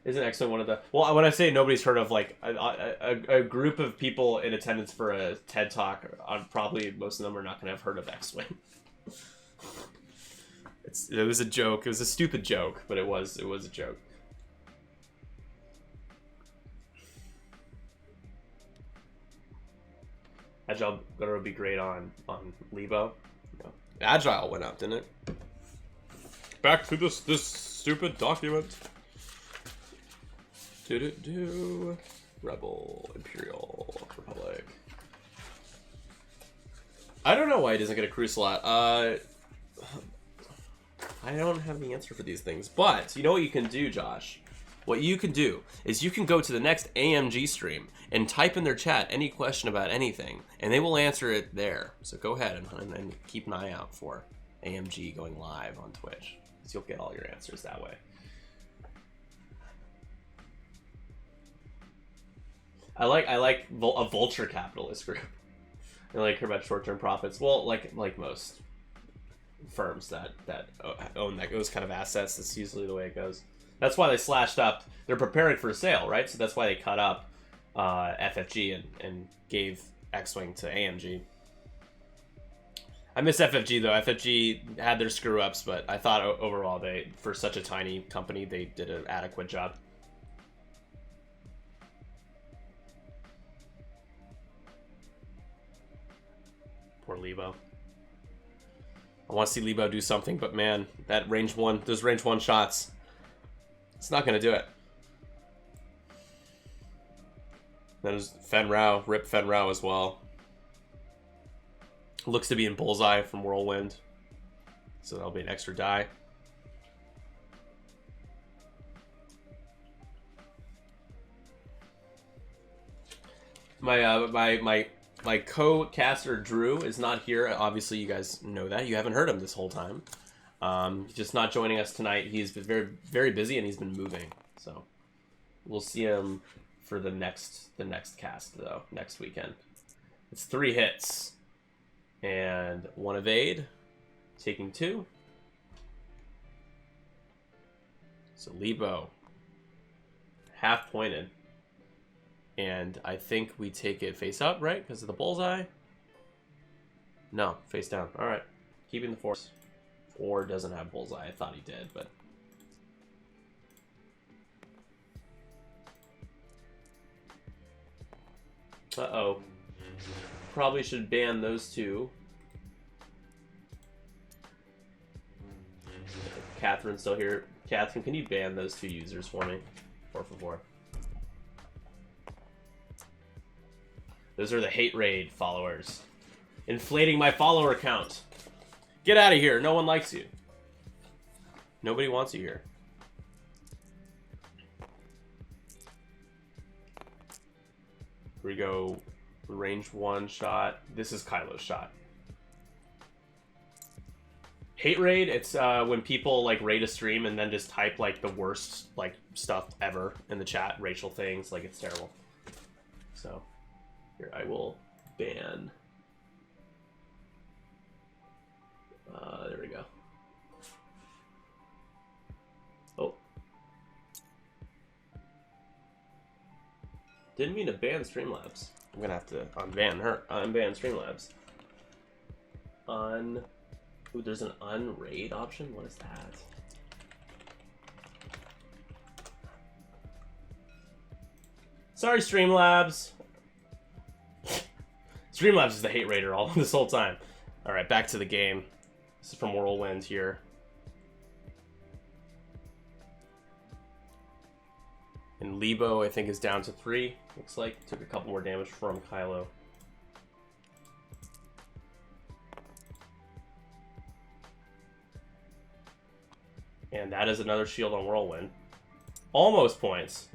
[SPEAKER 1] Isn't X-Wing one of the... Well, when I say nobody's heard of, like, a group of people in attendance for a TED Talk, probably most of them are not going to have heard of X-Wing. It was a joke. It was a stupid joke, but it was a joke. Agile gonna be great on Lebo. No. Agile went up, didn't it? Back to this stupid document. Rebel, Imperial, Republic. I don't know why he doesn't get a cruise slot. I don't have the answer for these things, but you know what you can do, Josh? What you can do is you can go to the next AMG stream and type in their chat any question about anything, and they will answer it there. So go ahead and keep an eye out for AMG going live on Twitch, because you'll get all your answers that way. I like a vulture capitalist group. I like her about short-term profits. Well, like most firms that own those kind of assets, that's usually the way it goes. That's why they slashed up. They're preparing for a sale, right? So that's why they cut up FFG and gave X-Wing to AMG. I miss FFG though. FFG had their screw-ups, but I thought overall for such a tiny company, they did an adequate job. Poor Lebo. I want to see Lebo do something, but man, that those range one shots, it's not going to do it. There's Fen Rao, Rip Fen Rao as well. Looks to be in Bullseye from Whirlwind, so that'll be an extra die. My co-caster Drew is not here. Obviously, you guys know that. You haven't heard him this whole time. He's just not joining us tonight. He's been very, very busy, and he's been moving. So we'll see him for the next cast though, next weekend. It's 3 hits and 1 evade, taking 2. So Lebo, half pointed. And I think we take it face up, right? Because of the bullseye. No, face down. All right. Keeping the force. Or doesn't have bullseye. I thought he did, but... Uh-oh. Probably should ban those two. Catherine's still here. Catherine, can you ban those two users for me? 4 for 4. Those are the hate raid followers. Inflating my follower count. Get out of here. No one likes you. Nobody wants you here. Here we go. Range 1 shot. This is Kylo's shot. Hate raid, it's when people like raid a stream and then just type like the worst like stuff ever in the chat, racial things, like it's terrible. So here I will ban. There we go. Oh. Didn't mean to ban Streamlabs. I'm gonna have to unban her. Unban Streamlabs. Ooh, there's an unraid option? What is that? Sorry, Streamlabs. Streamlabs is the hate raider all this whole time. Alright, back to the game. This is from Whirlwind here. And Lebo, I think, is down to 3. Looks like took a couple more damage from Kylo. And that is another shield on Whirlwind. Almost points.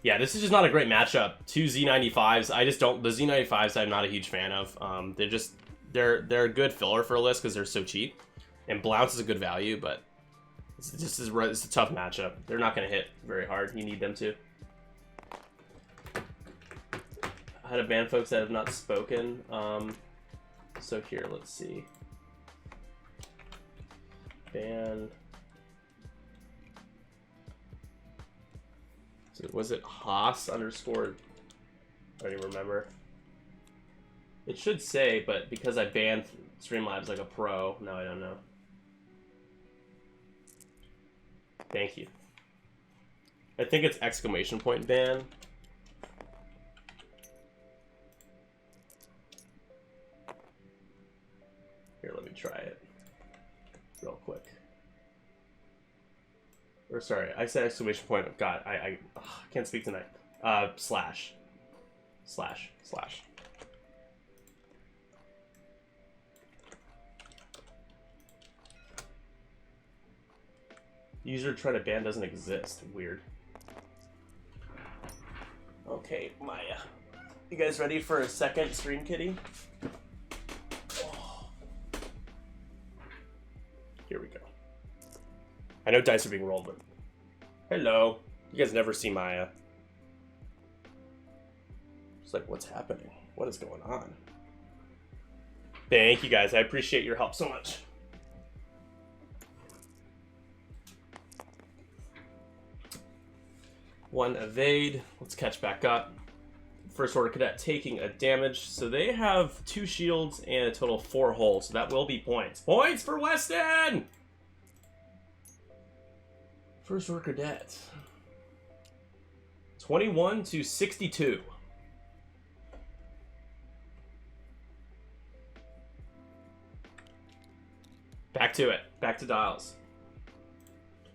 [SPEAKER 1] Yeah, this is just not a great matchup. 2 Z95s. I just don't... The Z95s I'm not a huge fan of. They're a good filler for a list because they're so cheap. And Blounce is a good value, but it's a tough matchup. They're not going to hit very hard. You need them to. How to ban folks that have not spoken. So here, let's see. Ban. So was it Haas underscore? I don't even remember. It should say, but because I banned Streamlabs like a pro, now I don't know. Thank you. I think it's exclamation point ban. Here, let me try it real quick. Or sorry, I said exclamation point. Oh, God, I can't speak tonight. Slash. User try to ban doesn't exist. Weird. Okay, Maya. You guys ready for a second stream kitty? Oh. Here we go. I know dice are being rolled, but... Hello. You guys never see Maya. It's like, what's happening? What is going on? Thank you guys. I appreciate your help so much. One evade. Let's catch back up. First Order Cadet taking a damage. So they have 2 shields and a total of 4 holes. So that will be points. Points for Weston! First Order Cadet. 21 to 62. Back to it. Back to dials.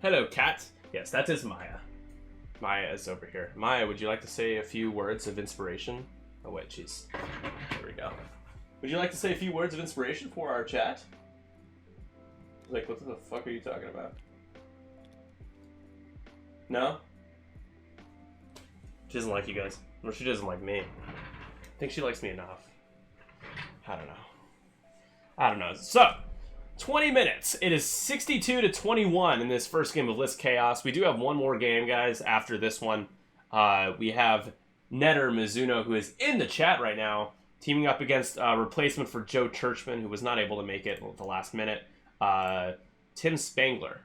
[SPEAKER 1] Hello, cat. Yes, that is Maya. Maya is over here. Maya, would you like to say a few words of inspiration? Oh, wait, jeez. There we go. Would you like to say a few words of inspiration for our chat? Like, what the fuck are you talking about? No? She doesn't like you guys. Or she doesn't like me. I think she likes me enough. I don't know. So, 20 minutes. It is 62 to 21 in this first game of List Chaos. We do have one more game, guys, after this one. We have Netter Mizuno, who is in the chat right now, teaming up against a replacement for Joe Churchman, who was not able to make it at the last minute. Tim Spangler.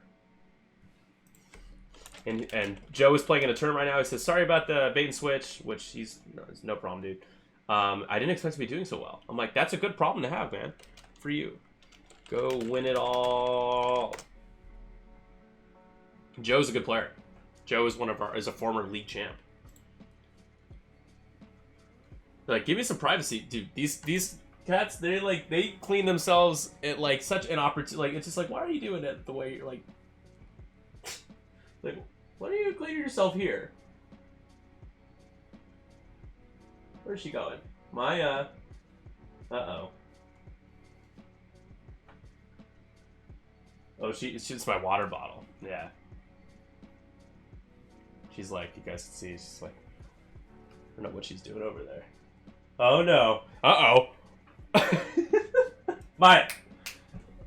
[SPEAKER 1] And Joe is playing in a tournament right now. He says, sorry about the bait and switch, which he's no problem, dude. I didn't expect to be doing so well. I'm like, that's a good problem to have, man. For you. Go win it all. Joe's a good player. Joe is is a former league champ. Like, give me some privacy, dude. These cats, they clean themselves at like such an opportunity. Like, it's just like, why are you doing it the way you're like? Like, why are you cleaning yourself here? Where's she going? Maya. Uh-oh. Oh, she's my water bottle. Yeah. She's like, you guys can see, she's like, I don't know what she's doing over there. Oh no. Uh-oh. Maya.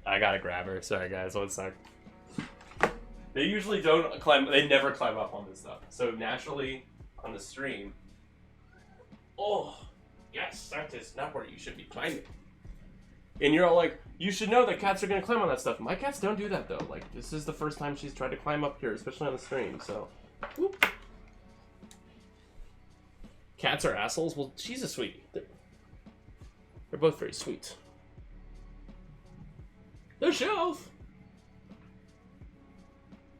[SPEAKER 1] I gotta grab her. Sorry guys, one sec. They usually don't climb, they never climb up on this stuff. So naturally, on the stream, oh, yes, that is not where you should be climbing. And you're all like, you should know that cats are going to climb on that stuff. My cats don't do that, though. Like, this is the first time she's tried to climb up here, especially on the stream, so. Whoop. Cats are assholes? Well, she's a sweetie. They're both very sweet. The shelf!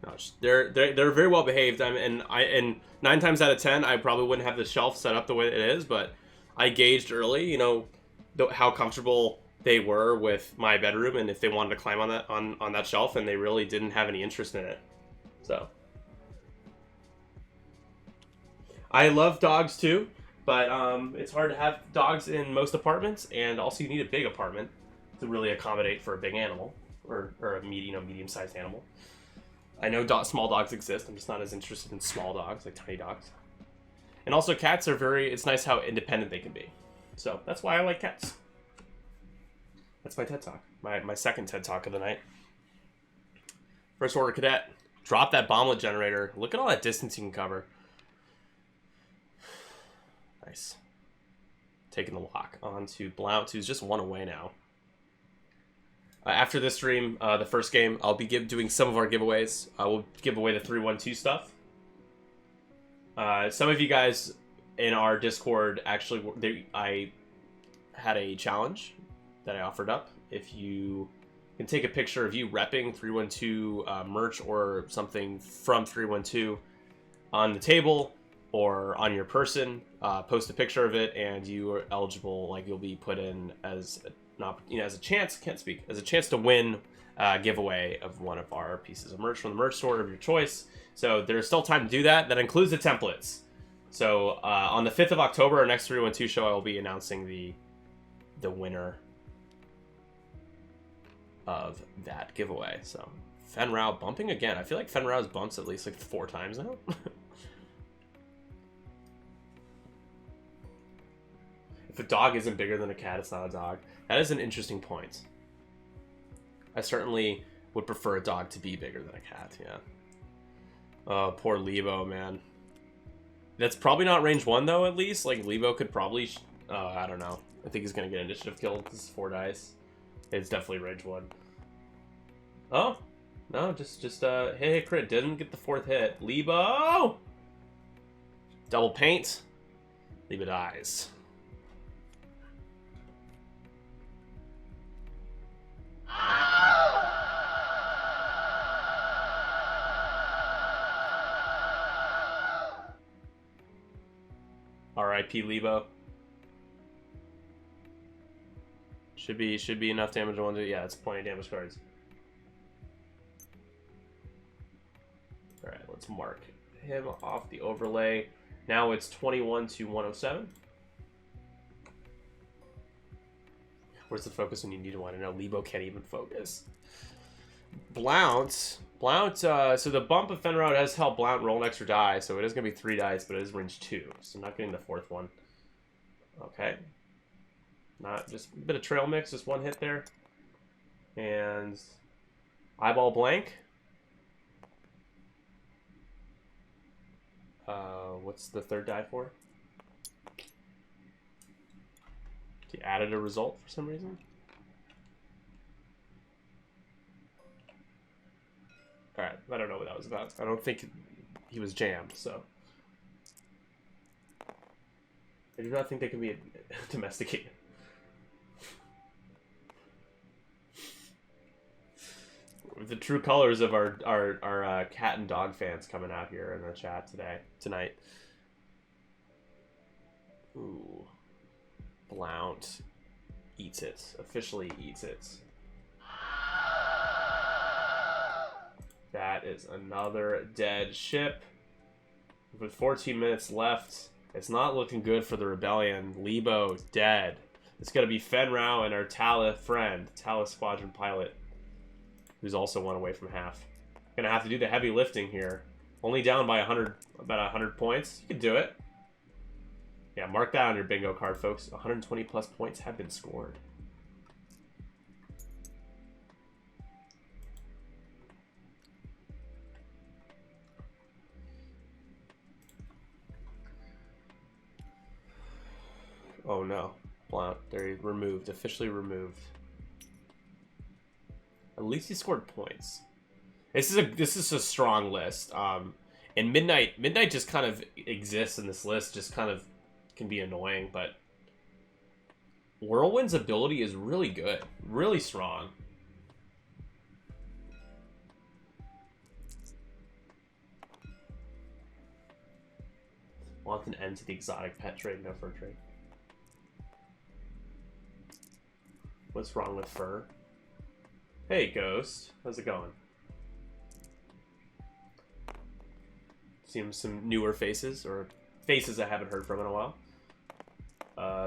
[SPEAKER 1] No, they're very well behaved. And 9 times out of 10, I probably wouldn't have the shelf set up the way it is, but I gauged early, you know, how comfortable they were with my bedroom and if they wanted to climb on that shelf, and they really didn't have any interest in it. So I love dogs too, but it's hard to have dogs in most apartments, and also you need a big apartment to really accommodate for a big animal or a medium-sized animal. I know small dogs exist. I'm just not as interested in small dogs, like tiny dogs. And also cats are it's nice how independent they can be. So that's why I like cats. That's my TED Talk. My second TED Talk of the night. First Order Cadet. Drop that bomblet generator. Look at all that distance you can cover. Nice. Taking the lock onto Blount, who's just 1 away now. After this stream, the first game, I'll be doing some of our giveaways. We'll give away the 312 stuff. Some of you guys in our Discord actually, I had a challenge that I offered up. If you can take a picture of you repping 312 merch or something from 312 on the table or on your person, post a picture of it, and you are eligible. Like, you'll be put in as as a chance. Can't speak as a chance to win a giveaway of one of our pieces of merch from the merch store of your choice. So there's still time to do that. That includes the templates. So on the 5th of October, our next 312 show, I will be announcing the winner of that giveaway. So Fenrau bumping again. I feel like Fenrau's bumps at least like 4 times now. If a dog isn't bigger than a cat, it's not a dog. That is an interesting point. I certainly would prefer a dog to be bigger than a cat, yeah. Oh, poor Lebo, man. That's probably not range 1, though, at least. Like, Lebo could probably... I don't know. I think he's going to get initiative killed. This is 4 dice. It's definitely range 1. Oh. No, just hit crit. Didn't get the 4th hit. Lebo! Double paint. Lebo dies. R.I.P. Lebo. Should be enough damage on 1 to... Yeah, it's plenty of damage cards. Alright, let's mark him off the overlay. Now it's 21 to 107. Where's the focus when you need one? I know Lebo can't even focus. Blount, so the bump of Fenrau does help Blount roll an extra die, so it is going to be 3 dice, but it is range 2, so not getting the 4th one. Okay. Not just a bit of trail mix, just 1 hit there. And eyeball blank. What's the 3rd die for? He added a result for some reason. Alright, I don't know what that was about. I don't think he was jammed, so. I do not think they can be domesticated. The true colors of our cat and dog fans coming out here in the chat tonight. Ooh, Blount eats it. Officially eats it. That is another dead ship. With 14 minutes left, it's not looking good for the rebellion. Lebo dead. It's gonna be Fenrau and our Tala friend, Tala Squadron pilot, who's also one away from half. Gonna have to do the heavy lifting here. Only down by about 100 points. You can do it. Yeah, mark that on your bingo card, folks. 120 plus points have been scored. Oh no, Blount, they're removed, officially removed. At least he scored points. This is a strong list. And Midnight just kind of exists in this list, just kind of can be annoying, but Whirlwind's ability is really good, really strong. Want an end to the exotic pet trade, no fur trade. What's wrong with fur? Hey, Ghost. How's it going? Seems some newer faces, or faces I haven't heard from in a while.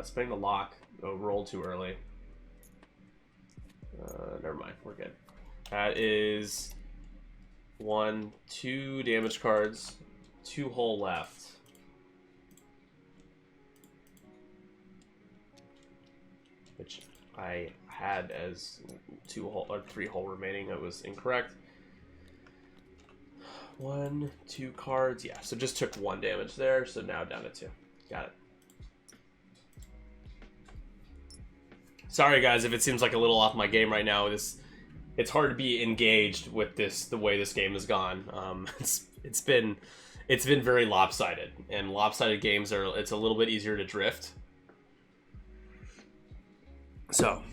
[SPEAKER 1] Spinning the lock. Oh, rolled too early. Never mind. We're good. That is 2 damage cards. 2 hull left. Which I had as 2 hull or 3 hull remaining. That was incorrect. 1, 2 cards. Yeah, so just took 1 damage there. So now down to 2. Got it. Sorry guys if it seems like a little off my game right now. It's hard to be engaged with the way this game has gone. It's been very lopsided, and lopsided games it's a little bit easier to drift. So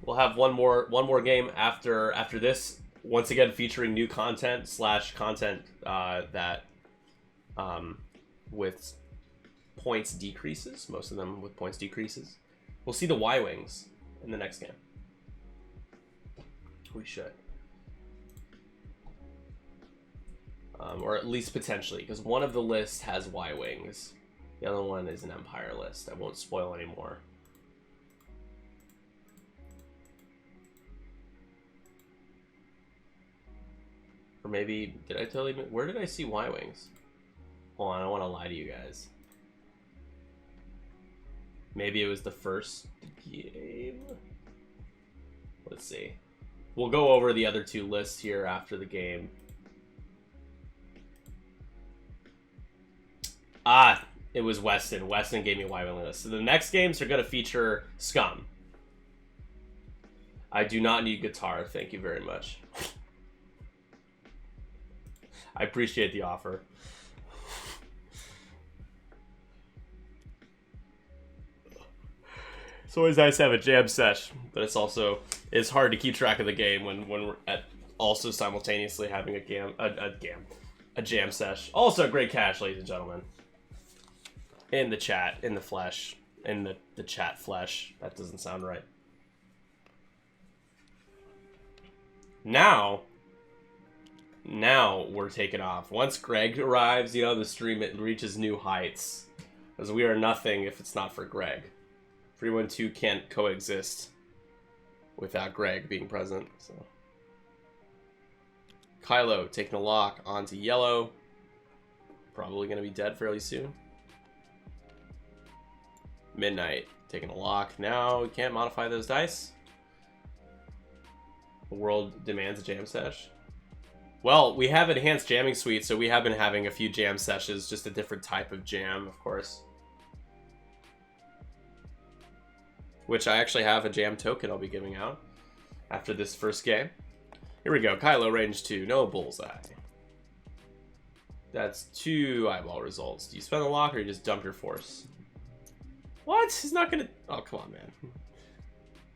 [SPEAKER 1] we'll have one more game after this. Once again, featuring new content / content that with points decreases. Most of them with points decreases. We'll see the Y-Wings in the next game. We should. Or at least potentially, because one of the lists has Y-Wings. The other one is an Empire list. I won't spoil anymore. Or maybe, did I tell you, where did I see Y-Wings? Hold on, I don't want to lie to you guys. Maybe it was the first game? Let's see. We'll go over the other 2 lists here after the game. Ah, it was Weston. Weston gave me Y-Wing list. So the next games are going to feature Scum. I do not need guitar, thank you very much. I appreciate the offer. It's always nice to have a jam sesh, but it's hard to keep track of the game when we're also simultaneously having a jam sesh. Also great cash, ladies and gentlemen. In the chat, in the flesh, in the chat flesh. That doesn't sound right. Now we're taking off. Once Greg arrives, the stream it reaches new heights, as we are nothing if it's not for Greg. 312 can't coexist without Greg being present. So Kylo taking a lock onto yellow. Probably going to be dead fairly soon. Midnight taking a lock. Now we can't modify those dice. The world demands a jam sesh. Well, we have enhanced jamming suite, so we have been having a few jam sessions, just a different type of jam, of course. Which I actually have a jam token I'll be giving out after this first game. Here we go. Kylo range 2. No bullseye. That's 2 eyeball results. Do you spend the lock or you just dump your force? What? He's not gonna... Oh, come on, man.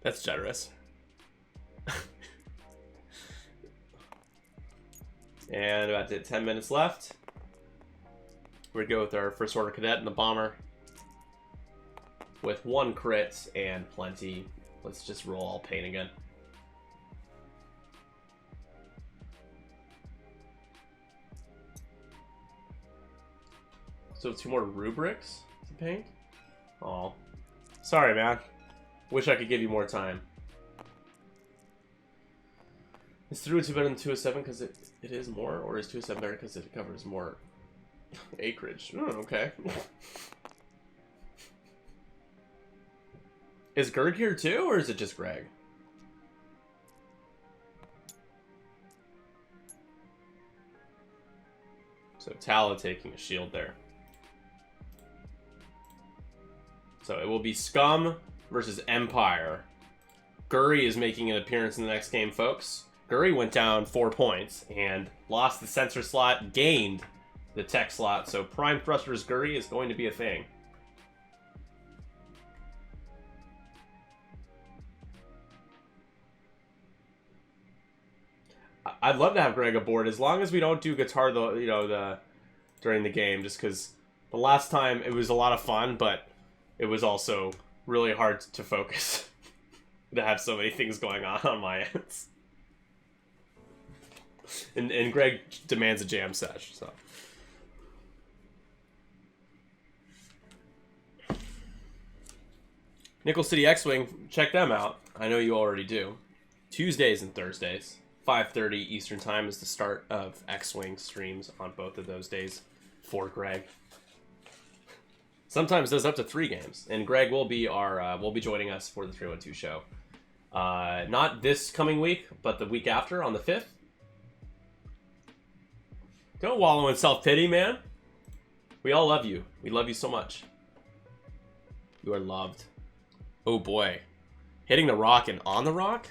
[SPEAKER 1] That's generous. And about 10 minutes left. We're gonna go with our first order cadet and the bomber. With 1 crit and plenty. Let's just roll all pain again. So 2 more rubrics to paint? Oh, sorry, man. Wish I could give you more time. Is 302 better than 207 because it is more? Or is 207 better because it covers more acreage? Oh, okay. Is Gerg here too, or is it just Greg? So Tala taking a shield there. So it will be Scum versus Empire. Guri is making an appearance in the next game, folks. Guri went down 4 points and lost the sensor slot, gained the tech slot. So Prime Thrusters Guri is going to be a thing. I'd love to have Greg aboard as long as we don't do guitar during the game, just because the last time it was a lot of fun, but it was also really hard to focus to have so many things going on my ends. And Greg demands a jam sesh, so. Nickel City X-Wing, check them out. I know you already do. Tuesdays and Thursdays, 5:30 Eastern Time is the start of X-Wing streams on both of those days for Greg. Sometimes does up to 3 games, and Greg will be will be joining us for the 312 show. Not this coming week, but the week after on the 5th. Don't wallow in self-pity, man. We all love you. We love you so much. You are loved. Oh boy. Hitting the rock and on the rock?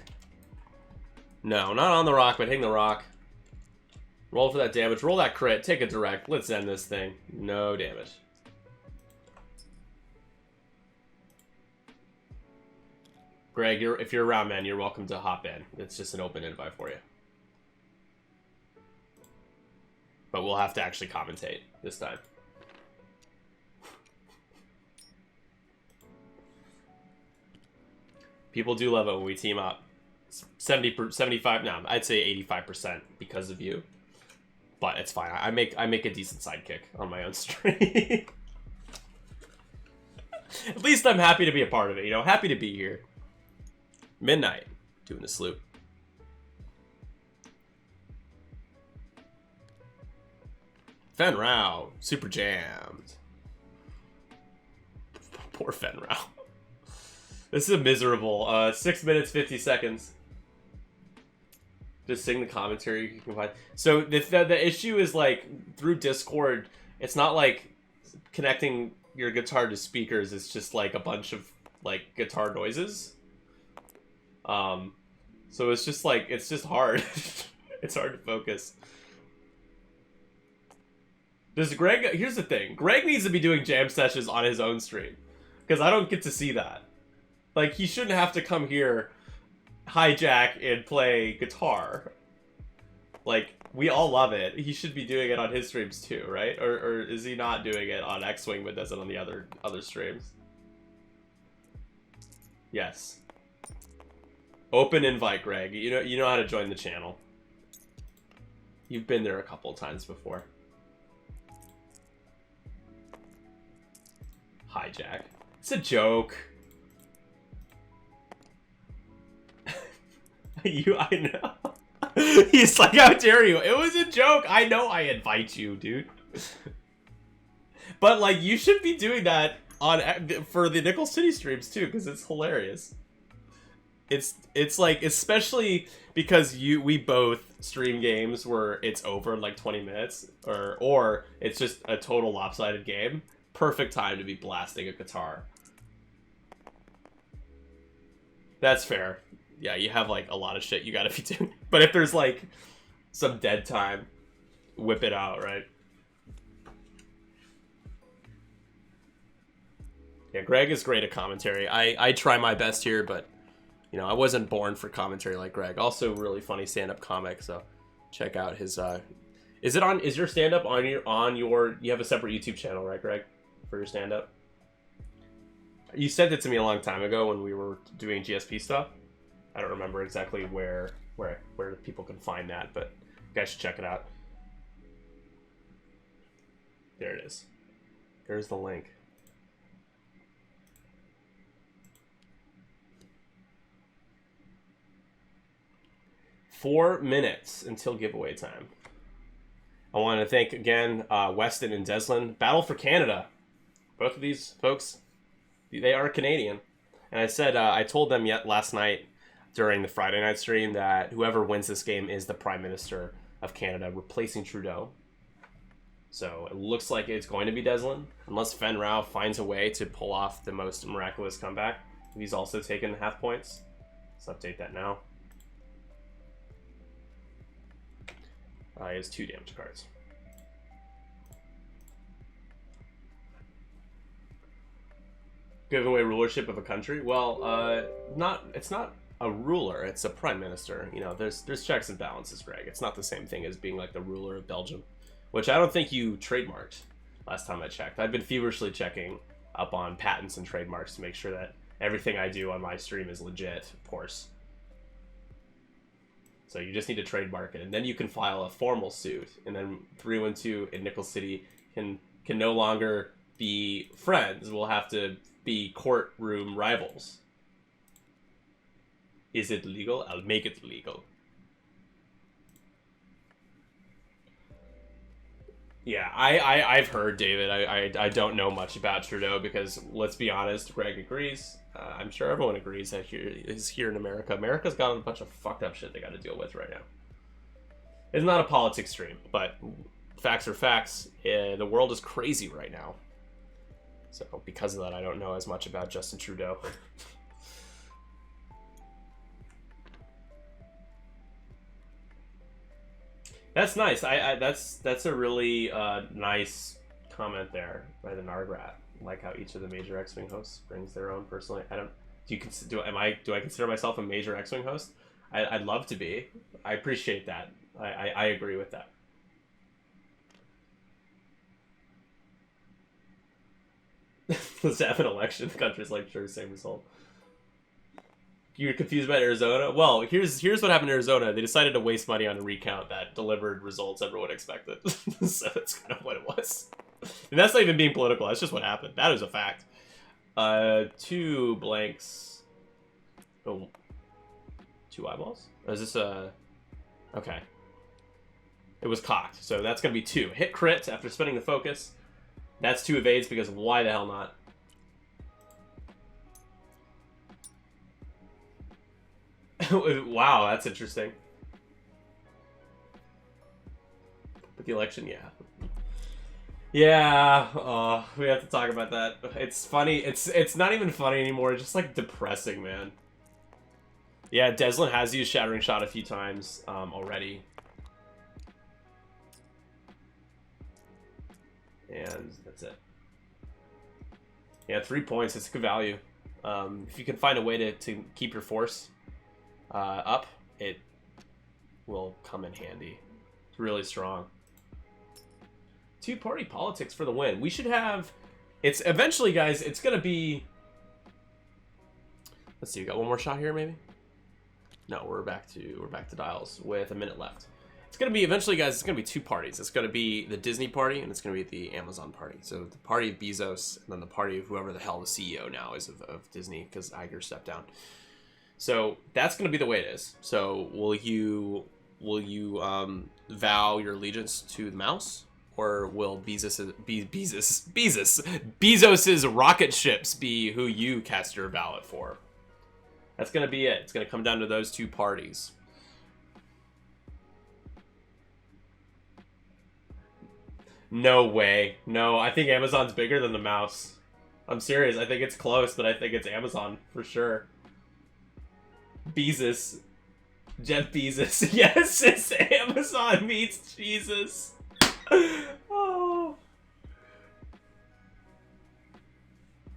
[SPEAKER 1] No, not on the rock, but hitting the rock. Roll for that damage. Roll that crit. Take a direct. Let's end this thing. No damage. Greg, if you're around, man, you're welcome to hop in. It's just an open invite for you. But we'll have to actually commentate this time. People do love it when we team up. 75, no, I'd say 85% because of you. But it's fine. I make a decent sidekick on my own stream. At least I'm happy to be a part of it, you know? Happy to be here. Midnight, doing the sloop. Fen Rao, super jammed. Poor Fen Rao. This is a miserable 6 minutes 50 seconds. Just sing the commentary you can find. So the issue is like through Discord, it's not like connecting your guitar to speakers. It's just like a bunch of like guitar noises. So it's just like it's just hard. It's hard to focus. Does Greg? Here's the thing. Greg needs to be doing jam sessions on his own stream because I don't get to see that. Like he shouldn't have to come here, hijack and play guitar. Like we all love it. He should be doing it on his streams too, right? Or is he not doing it on X-Wing but does it on the other streams? Yes. Open invite, Greg. You know how to join the channel. You've been there a couple of times before. Hijack. It's a joke. I know. He's like, how dare you? It was a joke. I know I invite you, dude. But like, you should be doing that for the Nickel City streams too, because it's hilarious. It's like, especially because we both stream games where it's over in like 20 minutes, or it's just a total lopsided game. Perfect time to be blasting a guitar. That's fair. Yeah, you have like a lot of shit you gotta be doing. But if there's like some dead time, whip it out, right? Yeah, Greg is great at commentary. I try my best here, but you know, I wasn't born for commentary like Greg. Also, really funny stand-up comic. So check out his. Is your stand-up on your? You have a separate YouTube channel, right, Greg, for your stand-up? You sent it to me a long time ago when we were doing GSP stuff. I don't remember exactly where people can find that, but you guys should check it out. There it is. There's the link. Four minutes until giveaway time. I want to thank again Weston and Dezlin. Battle for Canada. Both of these folks, they are Canadian. And I said, I told them last night during the Friday night stream that whoever wins this game is the Prime Minister of Canada, replacing Trudeau. So it looks like it's going to be Dezlin, unless Fen Rao finds a way to pull off the most miraculous comeback. He's also taken half points. Let's update that now. He has 2 damage cards. Give away rulership of a country? Well, it's not a ruler, it's a prime minister. You know, there's checks and balances, Greg. It's not the same thing as being like the ruler of Belgium, which I don't think you trademarked last time I checked. I've been feverishly checking up on patents and trademarks to make sure that everything I do on my stream is legit, of course. So you just need to trademark it, and then you can file a formal suit, and then 312 in Nickel City can no longer be friends. We'll have to be courtroom rivals. Is it legal? I'll make it legal. Yeah, I've heard, David. I don't know much about Trudeau because, let's be honest, Greg agrees. I'm sure everyone agrees that here in America. America's got a bunch of fucked up shit they got to deal with right now. It's not a politics stream, but facts are facts. The world is crazy right now. So because of that, I don't know as much about Justin Trudeau. That's nice. That's a really nice comment there by the Nargrat. Like how each of the major X-Wing hosts brings their own personally. Do I consider myself a major X-Wing host? I'd love to be. I appreciate that. I agree with that. Let's have an election. Countries like sure, same result. You're confused about Arizona? Well, here's what happened in Arizona. They decided to waste money on a recount that delivered results everyone expected. So that's kind of what it was. And that's not even being political. That's just what happened. That is a fact. 2 blanks. Oh, 2 eyeballs? Or is this a... Okay. It was cocked. So that's going to be 2. Hit crit after spinning the focus. That's 2 evades because why the hell not? Wow, that's interesting. But the election, yeah. Yeah, we have to talk about that. It's funny. It's not even funny anymore. It's just like depressing, man. Yeah, Dezlin has used Shattering Shot a few times already. And that's it. Yeah, 3 points. It's good value. If you can find a way to keep your force up, it will come in handy. It's really strong. 2-party politics for the win. We should have... It's eventually, guys, it's going to be... Let's see, we got one more shot here, maybe? No, we're back to dials with a minute left. It's going to be, eventually, guys, it's going to be 2 parties. It's going to be the Disney party, and it's going to be the Amazon party. So the party of Bezos, and then the party of whoever the hell the CEO now is of Disney, because Iger stepped down. So that's going to be the way it is. So will you vow your allegiance to the mouse, or will Bezos's rocket ships be who you cast your ballot for? That's going to be it. It's going to come down to those 2 parties. No way. No, I think Amazon's bigger than the mouse. I'm serious. I think it's close, but I think it's Amazon for sure. Bezos. Jeff Bezos. Yes, it's Amazon meets Jesus. Oh.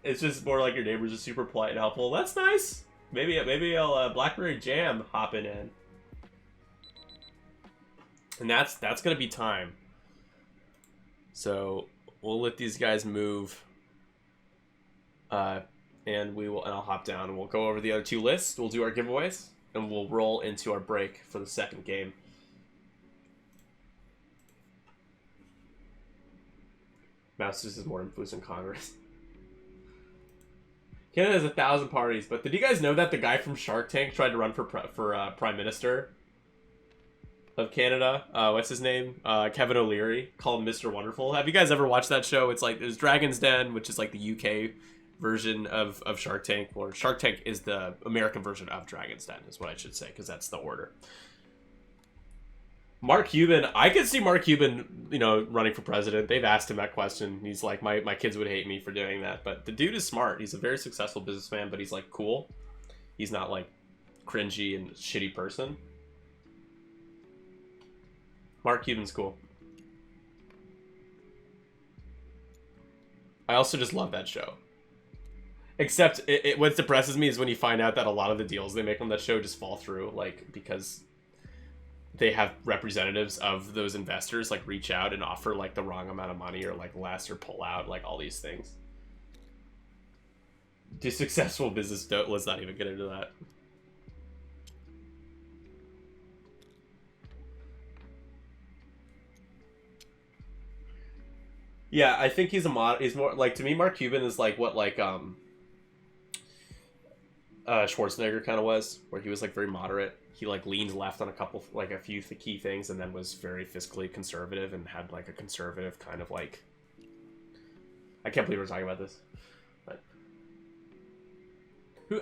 [SPEAKER 1] It's just more like your neighbors are super polite and helpful. That's nice. Maybe I'll Blackberry Jam hopping in. And that's gonna be time. So we'll let these guys move. And I'll hop down and we'll go over the other two lists. We'll do our giveaways and we'll roll into our break for the second game. Masters is more influence in Congress. Canada has 1,000 parties, but did you guys know that the guy from Shark Tank tried to run for Prime Minister of Canada? What's his name? Kevin O'Leary, called Mr. Wonderful. Have you guys ever watched that show? It's like there's Dragon's Den, which is like the UK version of Shark Tank, or Shark Tank is the American version of Dragon's Den, is what I should say, because that's the order. Mark Cuban, I could see Mark Cuban, running for president. They've asked him that question. He's like, my kids would hate me for doing that. But the dude is smart. He's a very successful businessman, but he's like cool. He's not like cringy and shitty person. Mark Cuban's cool. I also just love that show. Except what depresses me is when you find out that a lot of the deals they make on that show just fall through, like, because they have representatives of those investors like reach out and offer like the wrong amount of money or like less or pull out, like all these things. The successful business, let's not even get into that. Yeah, I think he's more like, to me, Mark Cuban is like what Schwarzenegger kind of was, where he was like very moderate. He like leaned left on a few key things, and then was very fiscally conservative and had like a conservative kind of like. I can't believe we're talking about this, but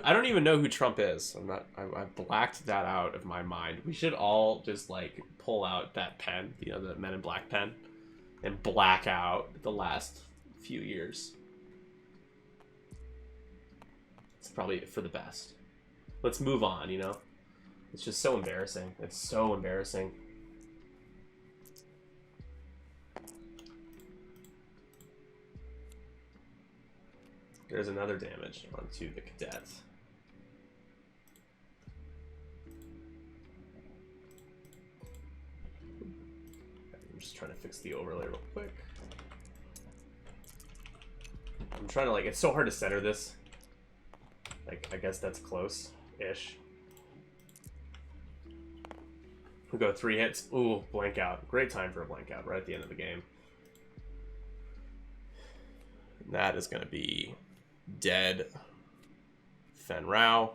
[SPEAKER 1] I don't even know who Trump is. I blacked that out of my mind. We should all just like pull out that pen, the Men in Black pen, and black out the last few years. It's probably for the best. Let's move on, It's just so embarrassing. It's so embarrassing. There's another damage onto the cadets. I'm just trying to fix the overlay real quick. I'm trying to it's so hard to center this. I guess that's close-ish. We'll go 3 hits. Ooh, blank out. Great time for a blank out right at the end of the game. And that is going to be dead Fen Rao.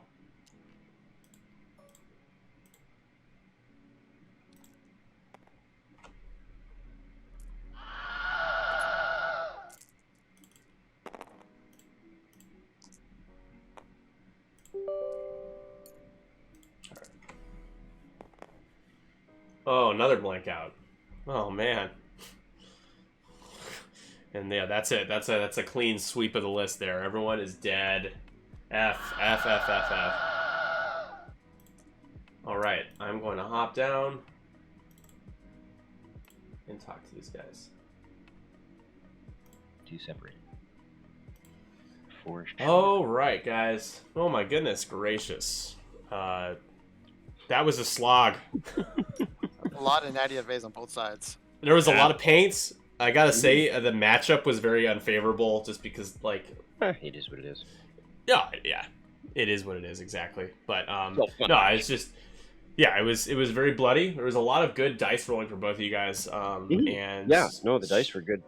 [SPEAKER 1] Oh, another blank out. Oh man. And yeah, that's it. That's a clean sweep of the list there. Everyone is dead. F. All right, I'm going to hop down and talk to these guys.
[SPEAKER 3] 2 separate. 4.
[SPEAKER 1] All right, guys. Oh my goodness gracious. That was a slog.
[SPEAKER 4] A lot of natty evades on both sides.
[SPEAKER 1] There was a lot of paints. I gotta say, the matchup was very unfavorable, just because,
[SPEAKER 3] it is what it is.
[SPEAKER 1] Yeah, it is what it is, exactly. But no, it's just, it was very bloody. There was a lot of good dice rolling for both of you guys, and
[SPEAKER 3] yeah, no, the dice were good.